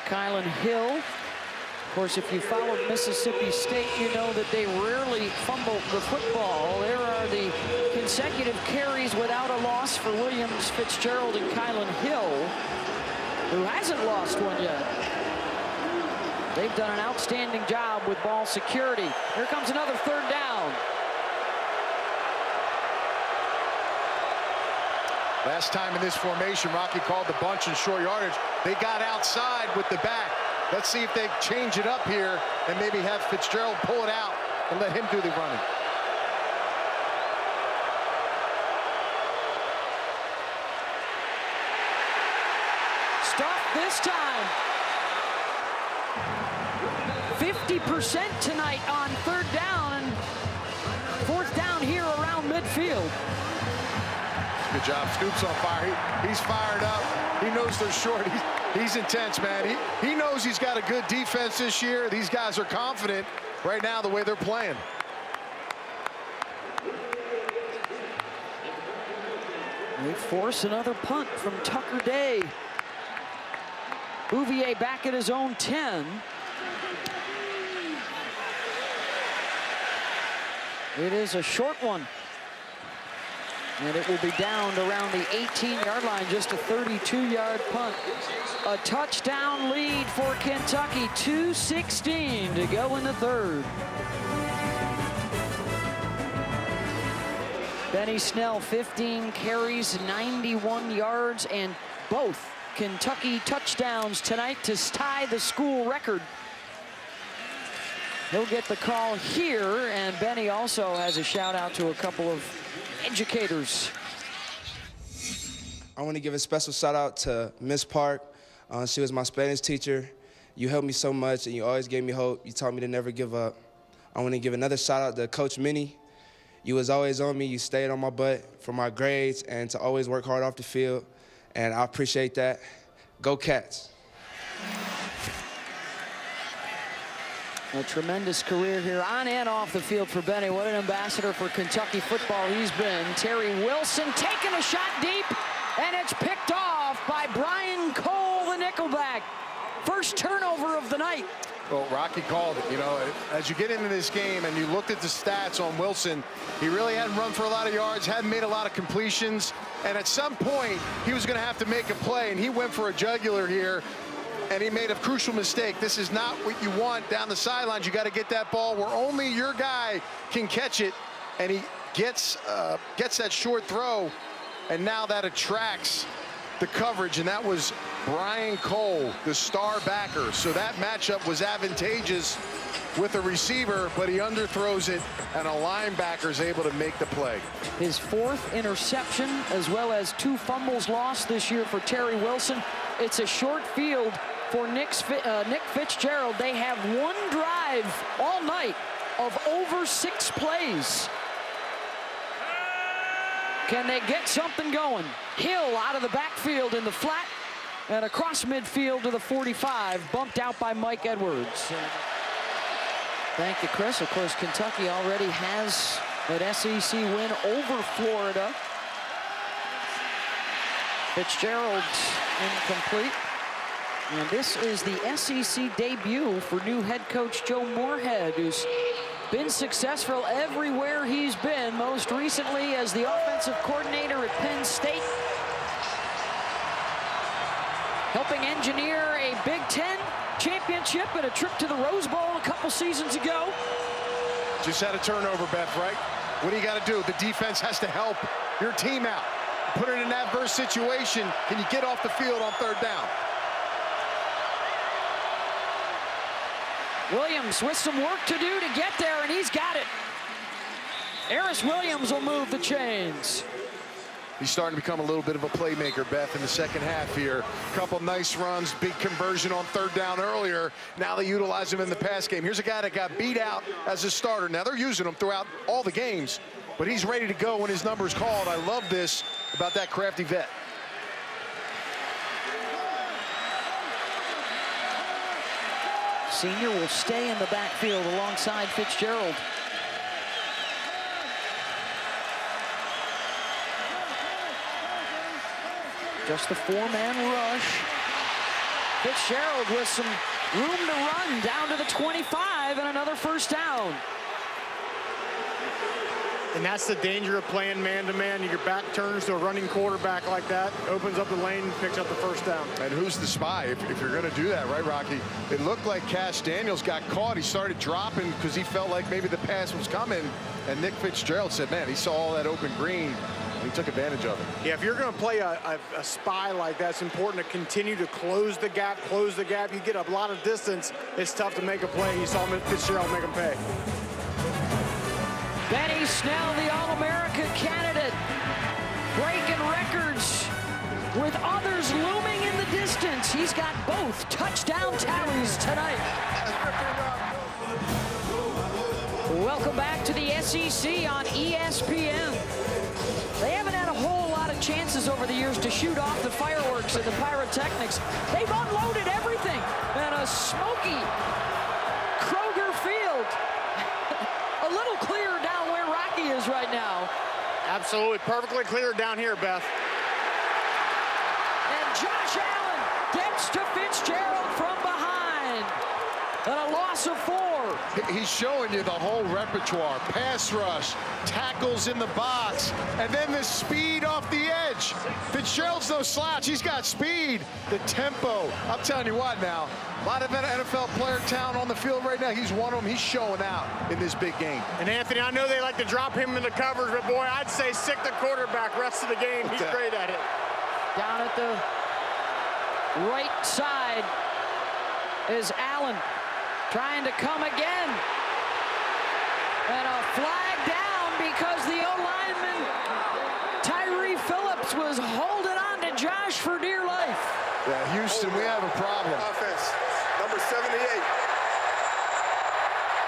Kylan Hill. Of course, if you followed Mississippi State, you know that they rarely fumble the football. There are the consecutive carries without a loss for Williams, Fitzgerald, and Kylan Hill, who hasn't lost one yet. They've done an outstanding job with ball security. Here comes another 3rd down. Last time in this formation, Rocky called the bunch in short yardage. They got outside with the back. Let's see if they change it up here and maybe have Fitzgerald pull it out and let him do the running. Stuffed this time. 50% tonight on 3rd down and 4th down here around midfield. Good job. Scoop's on fire. He's fired up. He knows they're short. He's intense, man. He knows he's got a good defense this year. These guys are confident right now the way they're playing. They force another punt from Tucker Day. Bouvier back at his own 10. It is a short one. And it will be downed around the 18-yard line, just a 32-yard punt. A touchdown lead for Kentucky, 2:16 to go in the third. Benny Snell, 15 carries, 91 yards, and both Kentucky touchdowns tonight to tie the school record. He'll get the call here, and Benny also has a shout out to a couple of educators. I want to give a special shout out to Miss Park. She was my Spanish teacher. You helped me so much, and you always gave me hope. You taught me to never give up. I want to give another shout out to Coach Minnie. You was always on me. You stayed on my butt for my grades and to always work hard off the field, and I appreciate that. Go Cats. A tremendous career here on and off the field for Benny. What an ambassador for Kentucky football he's been. Terry Wilson taking a shot deep, and it's picked off by Brian Cole, the nickelback. First turnover of the night. Well, Rocky called it. You know, as you get into this game and you looked at the stats on Wilson, he really hadn't run for a lot of yards, hadn't made a lot of completions, and at some point he was going to have to make a play, and he went for a jugular here, and he made a crucial mistake. This is not what you want down the sidelines. You got to get that ball where only your guy can catch it, and he gets that short throw, and now that attracts the coverage, and that was Brian Cole, the star backer. So that matchup was advantageous with a receiver, but he underthrows it, and a linebacker is able to make the play. His fourth interception, as well as 2 fumbles lost this year for Terry Wilson. It's a short field for Nick Fitzgerald. They have one drive all night of over 6 plays. Can they get something going? Hill out of the backfield in the flat and across midfield to the 45, bumped out by Mike Edwards. Thank you, Chris. Of course, Kentucky already has that SEC win over Florida. Fitzgerald incomplete. And this is the SEC debut for new head coach Joe Moorhead, who's been successful everywhere he's been, most recently as the offensive coordinator at Penn State, helping engineer a Big Ten championship and a trip to the Rose Bowl a couple seasons ago. Just had a turnover, Beth, right? What do you got to do? The defense has to help your team out. Put it in an adverse situation. Can you get off the field on 3rd down? Williams with some work to do to get there, and he's got it. Eris Williams will move the chains. He's starting to become a little bit of a playmaker, Beth, in the second half here. Couple nice runs, big conversion on 3rd down earlier. Now they utilize him in the pass game. Here's a guy that got beat out as a starter. Now they're using him throughout all the games, but he's ready to go when his number's called. I love this about that crafty vet. Senior will stay in the backfield alongside Fitzgerald. Just the 4-man rush. Fitzgerald with some room to run down to the 25 and another first down. And that's the danger of playing man-to-man. Your back turns to a running quarterback like that, opens up the lane, picks up the first down. And who's the spy if you're going to do that, right, Rocky? It looked like Cash Daniels got caught. He started dropping because he felt like maybe the pass was coming. And Nick Fitzgerald said, man, he saw all that open green, and he took advantage of it. Yeah, if you're going to play a spy like that, it's important to continue to close the gap. You get a lot of distance, it's tough to make a play. You saw Fitzgerald make him pay. Benny Snell, the All-America candidate, breaking records with others looming in the distance. He's got both touchdown tallies tonight. Welcome back to the SEC on ESPN. They haven't had a whole lot of chances over the years to shoot off the fireworks and the pyrotechnics. They've unloaded everything in a smoky Kroger Field. A little clearer down where Rocky is right now. Absolutely perfectly clear down here, Beth. And Josh Allen gets to Fitzgerald from behind. And a loss loss of 4. He's showing you the whole repertoire. Pass rush, tackles in the box, and then the speed off the edge. Fitzgerald's no slouch. He's got speed. The tempo. I'm telling you what now. A lot of NFL player talent on the field right now. He's one of them. He's showing out in this big game. And Anthony, I know they like to drop him in the covers, but boy, I'd say stick the quarterback rest of the game. He's great at it. Down at the right side is Allen trying to come again. And a flag down because the O-lineman, Tyree Phillips, was holding on to Josh for dear life. Yeah, Houston, we have a problem. Offense, number 78.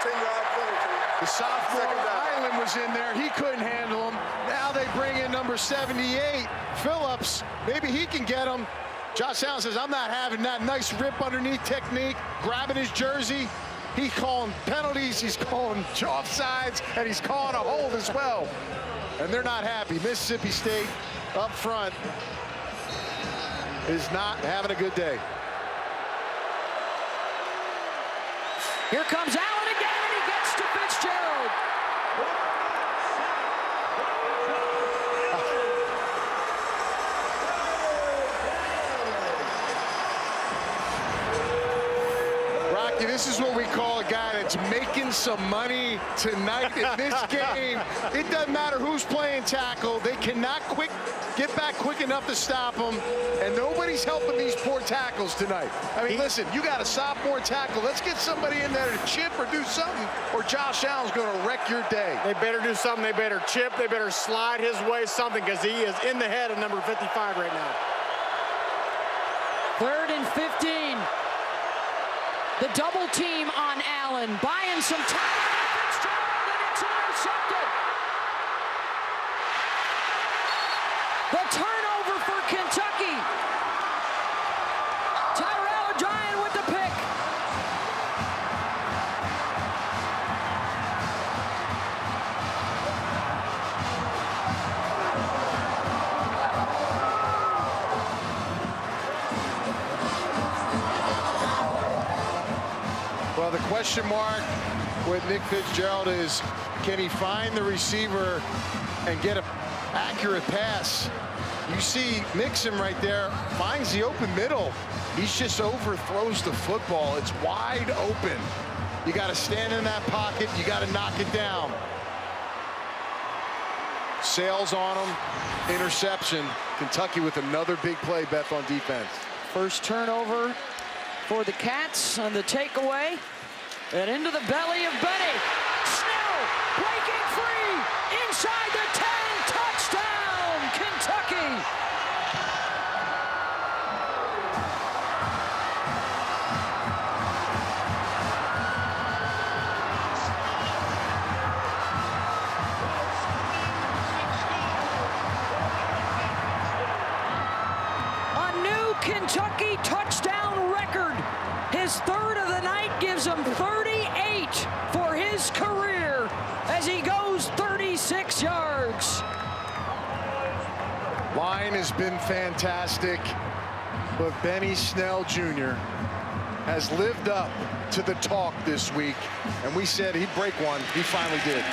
10-yard penalty. The sophomore Second down. Island was in there. He couldn't handle him. Now they bring in number 78, Phillips. Maybe he can get him. Josh Allen says, I'm not having that. Nice rip underneath technique, grabbing his jersey. He's calling penalties, he's calling offsides, and he's calling a hold as well. And they're not happy. Mississippi State up front is not having a good day. Here comes Allen again, and he gets to Fitzgerald. Rocky, this is what we call a guy that's making some money tonight in this game. It doesn't matter who's playing tackle. They cannot get back quick enough to stop them, and nobody's helping these poor tackles tonight. I mean, listen, you got a sophomore tackle. Let's get somebody in there to chip or do something, or Josh Allen's going to wreck your day. They better do something. They better chip. They better slide his way something, because he is in the head of number 55 right now. 3rd and 15. The double team on Allen, buying some time. Fitzgerald, and it's intercepted. The turnover for Kentucky. Tyrell O'Brien with the pick. Well, the question mark with Nick Fitzgerald is, can he find the receiver and get an accurate pass? You see Mixon right there, finds the open middle. He's just overthrows the football. It's wide open. You got to stand in that pocket. You got to knock it down. Sails on him, interception. Kentucky with another big play, Beth, on defense. First turnover for the Cats on the takeaway. And into the belly of Benny. Snell breaking free inside the 10. Touchdown, Kentucky. A new Kentucky touchdown record. His 3rd of the night gives him 38 for his career as he goes 36 yards. Line has been fantastic, but Benny Snell Jr. has lived up to the talk this week, and we said he'd break one. He finally did.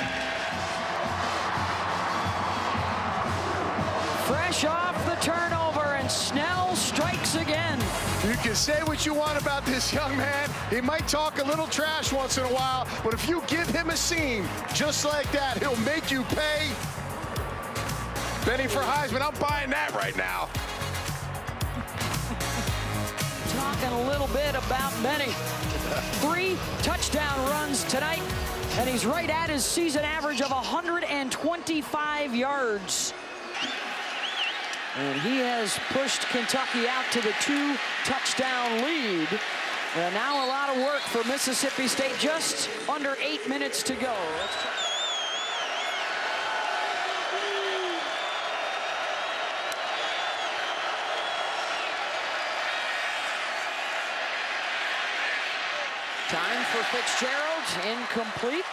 Fresh off the turnover, and Snell strikes again. You can say what you want about this young man. He might talk a little trash once in a while, but if you give him a seam just like that, he'll make you pay. Benny for Heisman, I'm buying that right now. Talking a little bit about Benny. 3 touchdown runs tonight, and he's right at his season average of 125 yards. And he has pushed Kentucky out to the 2-touchdown lead. And now a lot of work for Mississippi State, just under 8 minutes to go. Time for Fitzgerald, incomplete.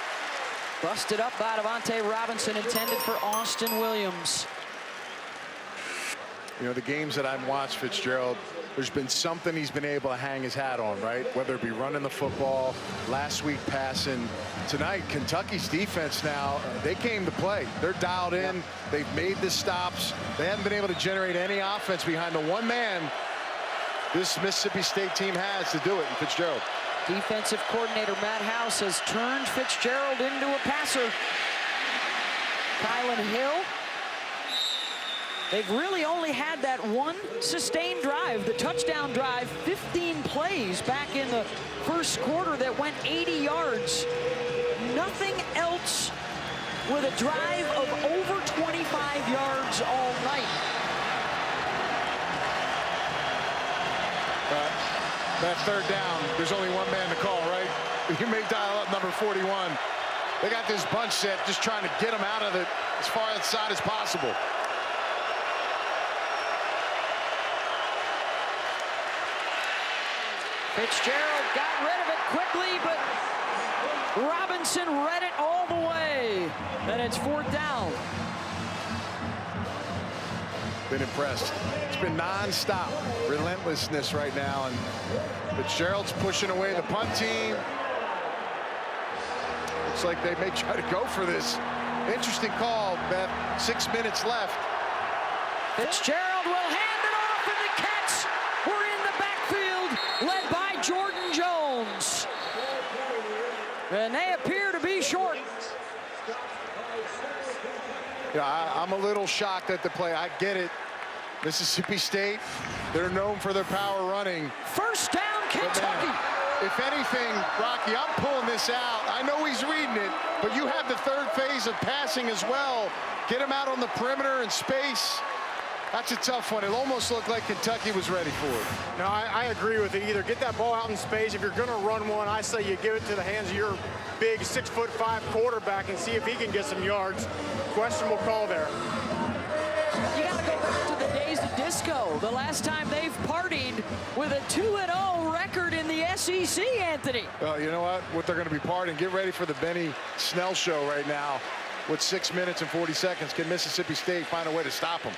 Busted up by Devontae Robinson, intended for Austin Williams. You know, the games that I've watched Fitzgerald, there's been something he's been able to hang his hat on, right? Whether it be running the football, last week passing. Tonight, Kentucky's defense now, they came to play. They're dialed in. They've made the stops. They haven't been able to generate any offense behind the one man this Mississippi State team has to do it in Fitzgerald. Defensive coordinator Matt House has turned Fitzgerald into a passer. Kylan Hill. They've really only had that one sustained drive, the touchdown drive, 15 plays back in the first quarter that went 80 yards. Nothing else with a drive of over 25 yards all night. That third down, there's only one man to call, right? You may dial up number 41. They got this bunch set, just trying to get them out of it as far outside as possible. Fitzgerald got rid of it quickly, but Robinson read it all the way. And it's fourth down. Been impressed. It's been non-stop relentlessness right now, and Fitzgerald's pushing away the punt team. Looks like they may try to go for this. Interesting call, Beth. 6 minutes left. Fitzgerald will hand it off, and the Cats were in the backfield, led by Jordan Jones. And they appear to be short. Yeah, I'm a little shocked at the play. I get it. Mississippi State, they're known for their power running. First down, Kentucky. If anything, Rocky, I'm pulling this out. I know he's reading it, but you have the third phase of passing as well. Get him out on the perimeter in space. That's a tough one. It almost looked like Kentucky was ready for it. No, I agree with it. Either get that ball out in space. If you're going to run one, I say you give it to the hands of your big 6'5" quarterback and see if he can get some yards. Questionable call there. You got to go back to the days of disco. The last time they've partied with a 2-0 record in the SEC, Anthony. Well, you know what they're going to be partying. Get ready for the Benny Snell show right now. With 6 minutes and 40 seconds, can Mississippi State find a way to stop them?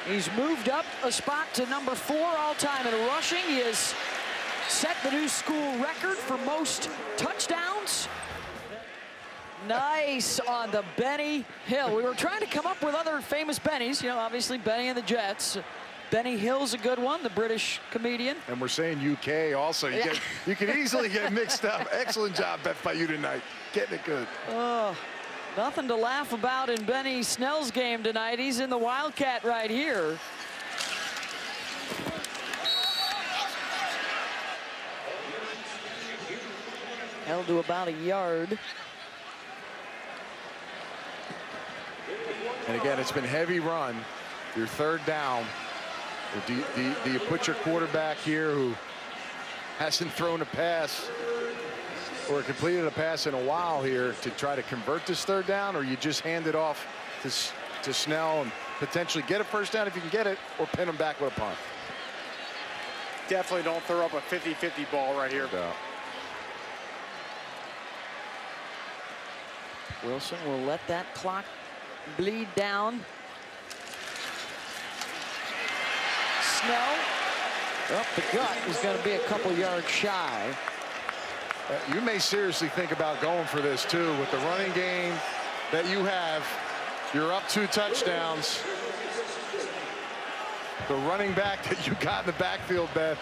He's moved up a spot to number 4 all-time in rushing. He has set the new school record for most touchdowns. Nice on the Benny Hill. We were trying to come up with other famous Bennys. You know, obviously Benny and the Jets. Benny Hill's a good one, the British comedian. And we're saying UK also. You can easily get mixed up. Excellent job, Beth, by you tonight. Getting it good. Oh. Nothing to laugh about in Benny Snell's game tonight. He's in the Wildcat right here. Held to about a yard. And again, it's been heavy run. Your third down. Do you put your quarterback here who hasn't thrown a pass or completed a pass in a while here to try to convert this third down, or you just hand it off to Snell and potentially get a first down if you can get it, or pin him back with a punt? Definitely don't throw up a 50-50 ball right here. No. Wilson will let that clock bleed down. Snell up the gut is going to be a couple yards shy. You may seriously think about going for this too with the running game that you have. You're up 2 touchdowns. The running back that you got in the backfield, Beth.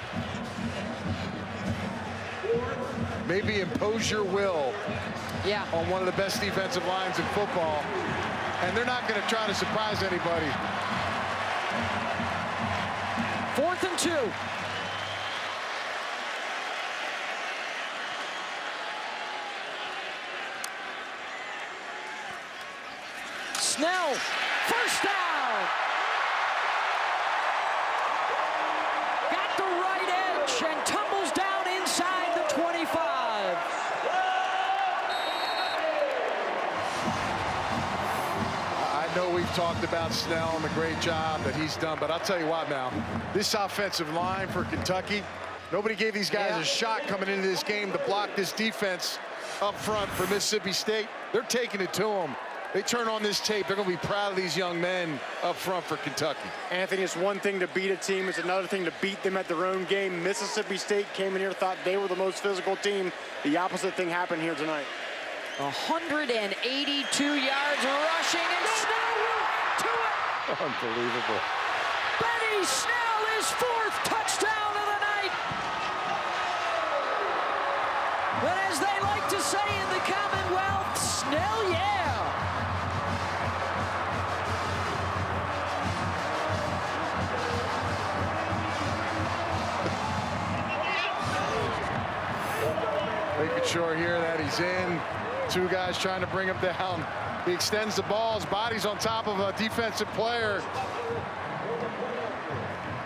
Maybe impose your will on one of the best defensive lines in football. And they're not going to try to surprise anybody. 4th and 2. Snell, first down. Got the right edge and tumbles down inside the 25. I know we've talked about Snell and the great job that he's done, but I'll tell you what now, this offensive line for Kentucky, nobody gave these guys a shot coming into this game to block this defense up front for Mississippi State. They're taking it to them. they turn on this tape, they're going to be proud of these young men up front for Kentucky. Anthony, it's one thing to beat a team. It's another thing to beat them at their own game. Mississippi State came in here, thought they were the most physical team. The opposite thing happened here tonight. 182 yards rushing, and Snell will add to it. Unbelievable. Benny Snell, his 4th touchdown of the night. But as they like to say in the Commonwealth, Snell, yeah. Making sure here that he's in. 2 guys trying to bring him down. He extends the ball. His body's on top of a defensive player.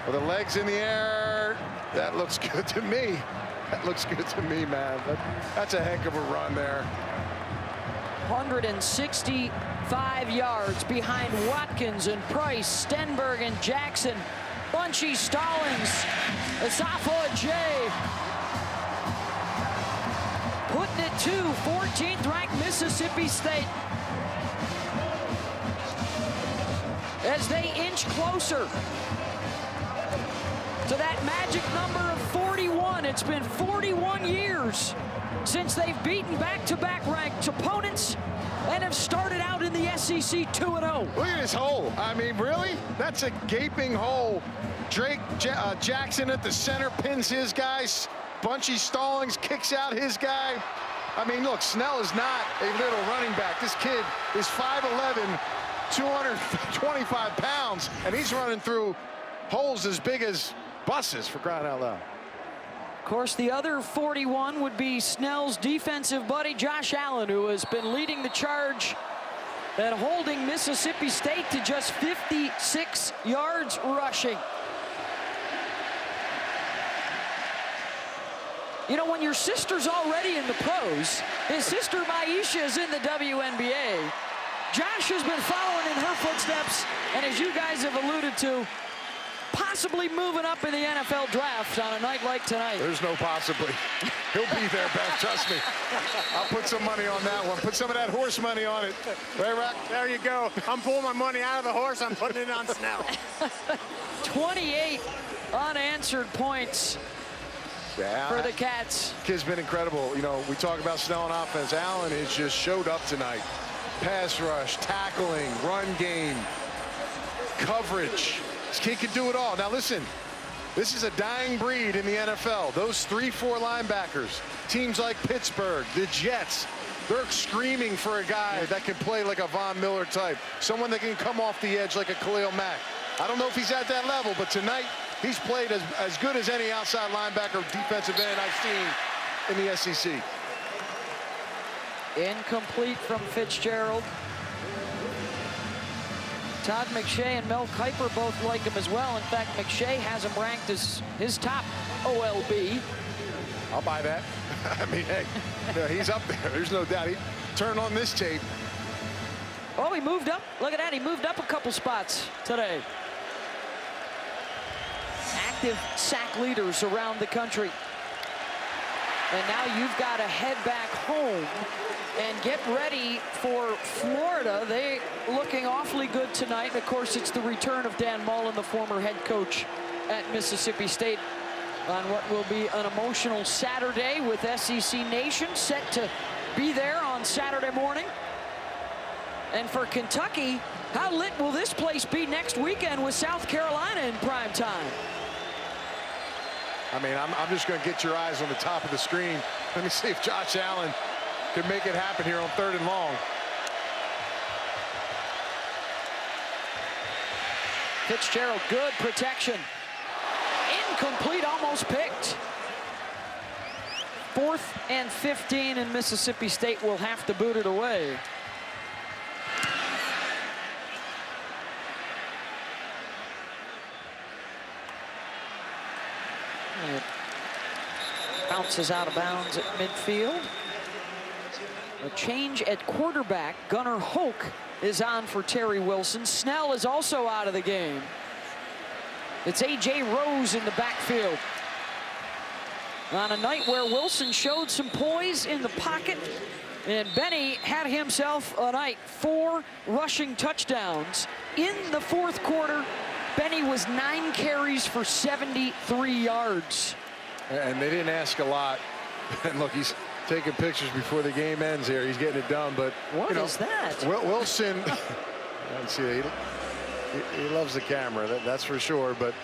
With the legs in the air. That looks good to me. That looks good to me, man. That's a heck of a run there. 165 yards behind Watkins and Price, Stenberg and Jackson, Bunchy, Stallings, Asafo Jay. Putting it to 14th ranked Mississippi State. As they inch closer to that magic number of 41. It's been 41 years since they've beaten back-to-back ranked opponents and have started out in the SEC 2-0. Look at this hole. I mean, really? That's a gaping hole. Jackson at the center pins his guys. Bunchy Stallings kicks out his guy. I mean, look, Snell is not a little running back. This kid is 5'11", 225 pounds, and he's running through holes as big as buses, for crying out loud. Of course, the other 41 would be Snell's defensive buddy, Josh Allen, who has been leading the charge and holding Mississippi State to just 56 yards rushing. You know, when your sister's already in the pros, his sister Maisha is in the WNBA. Josh has been following in her footsteps, and as you guys have alluded to, possibly moving up in the NFL draft on a night like tonight. There's no possibly. He'll be there, Beth, trust me. I'll put some money on that one. Put some of that horse money on it. Right, Rock? There you go. I'm pulling my money out of the horse. I'm putting it on Snell. 28 unanswered points for the Cats. Kid's been incredible. You know, we talk about Snell on offense. Allen has just showed up tonight. Pass rush, tackling, run game, coverage. This kid can do it all. Now listen, this is a dying breed in the NFL. Those 3-4 linebackers, teams like Pittsburgh, the Jets, they're screaming for a guy that can play like a Von Miller type, someone that can come off the edge like a Khalil Mack. I don't know if he's at that level, but tonight he's played as good as any outside linebacker defensive end I've seen in the SEC. Incomplete from Fitzgerald. Todd McShay and Mel Kiper both like him as well. In fact, McShay has him ranked as his top OLB. I'll buy that. I mean, hey, he's up there. There's no doubt. He turned on this tape. Oh, he moved up. Look at that. He moved up a couple spots today. Active sack leaders around the country. And now you've got to head back home and get ready for Florida. They looking awfully good tonight. And of course, it's the return of Dan Mullen, the former head coach at Mississippi State, on what will be an emotional Saturday with SEC Nation set to be there on Saturday morning. And for Kentucky, how lit will this place be next weekend with South Carolina in prime time? I mean, I'm just going to get your eyes on the top of the screen. Let me see if Josh Allen can make it happen here on 3rd and long. Fitzgerald, good protection. Incomplete, almost picked. 4th and 15, and Mississippi State will have to boot it away. It bounces out of bounds at midfield. A change at quarterback. Gunnar Hoke is on for Terry Wilson. Snell is also out of the game. It's A.J. Rose in the backfield. On a night where Wilson showed some poise in the pocket And Benny had himself a night, 4 rushing touchdowns. In the fourth quarter, Benny was 9 carries for 73 yards. And they didn't ask a lot. And look, he's taking pictures before the game ends here. He's getting it done, but what is that? Wilson, see, he loves the camera, that's for sure, but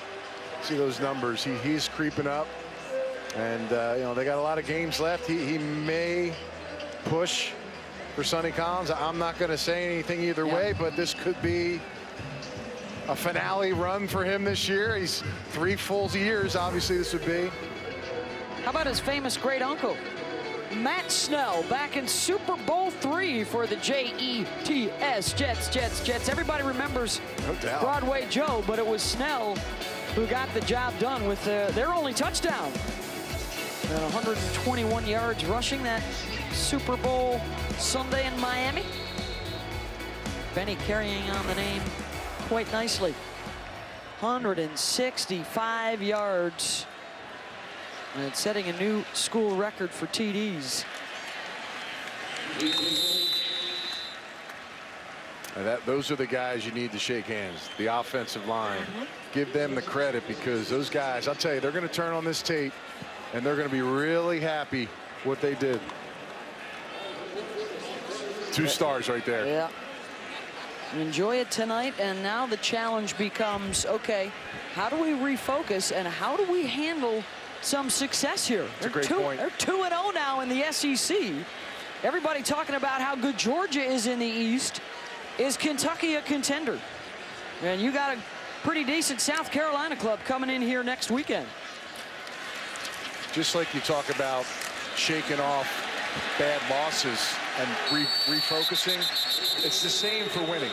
see those numbers. He's creeping up, and you know, they got a lot of games left. He may push for Sonny Collins. I'm not going to say anything either way, but this could be a finale run for him this year. He's 3 full years, obviously, this would be. How about his famous great uncle, Matt Snell, back in Super Bowl III for the Jets, Jets. Everybody remembers Broadway Joe, but it was Snell who got the job done with their only touchdown. And 121 yards rushing that Super Bowl Sunday in Miami. Benny carrying on the name quite nicely. 165 yards. And it's setting a new school record for TDs. And those are the guys you need to shake hands, the offensive line. Give them the credit, because those guys, I'll tell you, they're going to turn on this tape and they're going to be really happy what they did. 2 stars right there. Yeah. Enjoy it tonight, and now the challenge becomes, okay, how do we refocus and how do we handle some success here? That's a great point. They're 2-0 now in the SEC. Everybody talking about how good Georgia is in the East. Is Kentucky a contender? And you got a pretty decent South Carolina club coming in here next weekend. Just like you talk about shaking off bad losses and refocusing, it's the same for winning.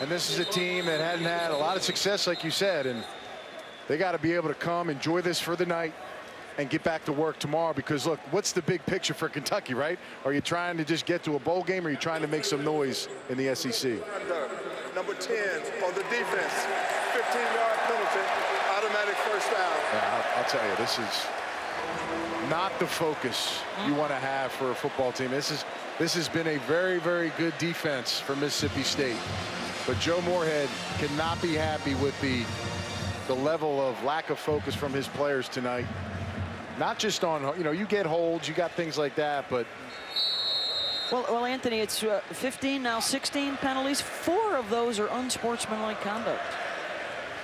And this is a team that hadn't had a lot of success, like you said, and they got to be able to come, enjoy this for the night, and get back to work tomorrow. Because look, what's the big picture for Kentucky, right? Are you trying to just get to a bowl game, or are you trying to make some noise in the SEC? Number 10 on the defense, 15-yard penalty, automatic first down. Yeah, I'll tell you, this is not the focus you want to have for a football team. This has been a very, very good defense for Mississippi State, but Joe Moorhead cannot be happy with the level of lack of focus from his players tonight. Not just on, you know, you get holds, you got things like that, but well, Anthony, it's 15 now, 16 penalties. 4 of those are unsportsmanlike conduct,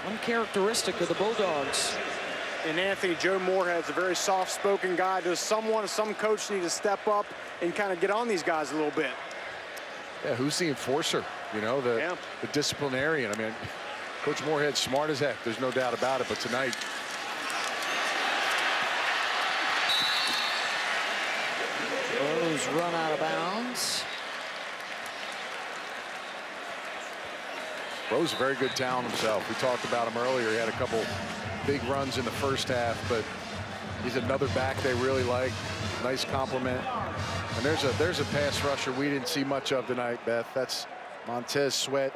uncharacteristic of the Bulldogs. And Anthony, Joe Moorhead's a very soft-spoken guy. Does some coach need to step up and kind of get on these guys a little bit? Yeah, who's the enforcer? You know, the disciplinarian. I mean, Coach Moorhead's smart as heck. There's no doubt about it. But tonight, Rose run out of bounds. Rose, a very good talent himself. We talked about him earlier. He had a couple big runs in the first half, but he's another back they really like. Nice compliment. And there's a pass rusher we didn't see much of tonight, Beth. That's Montez Sweat.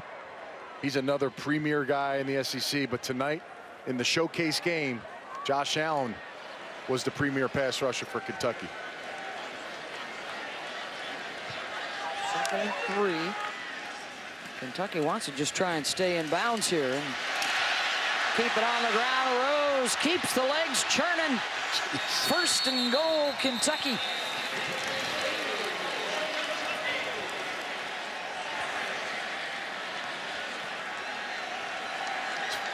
He's another premier guy in the SEC, but tonight in the showcase game, Josh Allen was the premier pass rusher for Kentucky. 2nd and 3. Kentucky wants to just try and stay in bounds here and keep it on the ground. Rose keeps the legs churning. 1st and goal, Kentucky.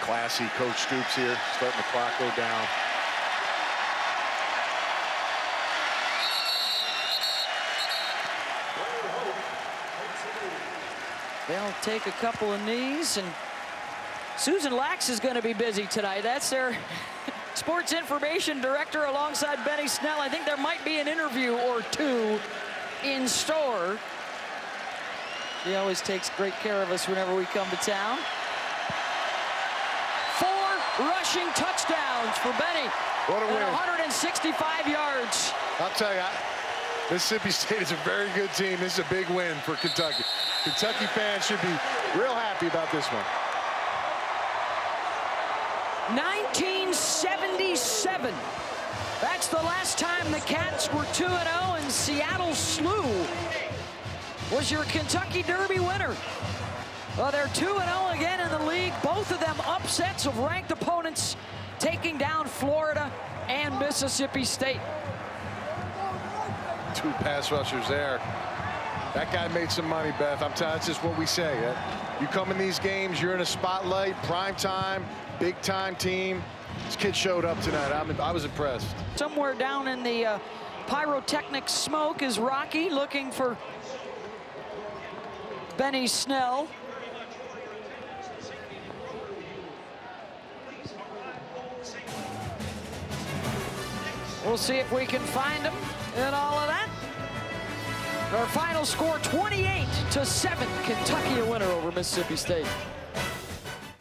Classy Coach Stoops here, letting the clock go down. They'll take a couple of knees, and Susan Lax is going to be busy tonight. That's their sports information director alongside Benny Snell. I think there might be an interview or 2 in store. He always takes great care of us whenever we come to town. 4 rushing touchdowns for Benny. What a win. 165 yards. I'll tell you, Mississippi State is a very good team. This is a big win for Kentucky. Kentucky fans should be real happy about this one. 1977. That's the last time the Cats were 2-0, and Seattle Slew was your Kentucky Derby winner. Well, they're 2-0 again in the league. Both of them upsets of ranked opponents, taking down Florida and Mississippi State. 2 pass rushers there. That guy made some money, Beth. I'm telling you, that's just what we say. You come in these games, you're in a spotlight, prime time, big time team. This kid showed up tonight. I was impressed. Somewhere down in the pyrotechnic smoke is Rocky looking for Benny Snell. We'll see if we can find him in all of that. Our final score, 28-7, Kentucky a winner over Mississippi State.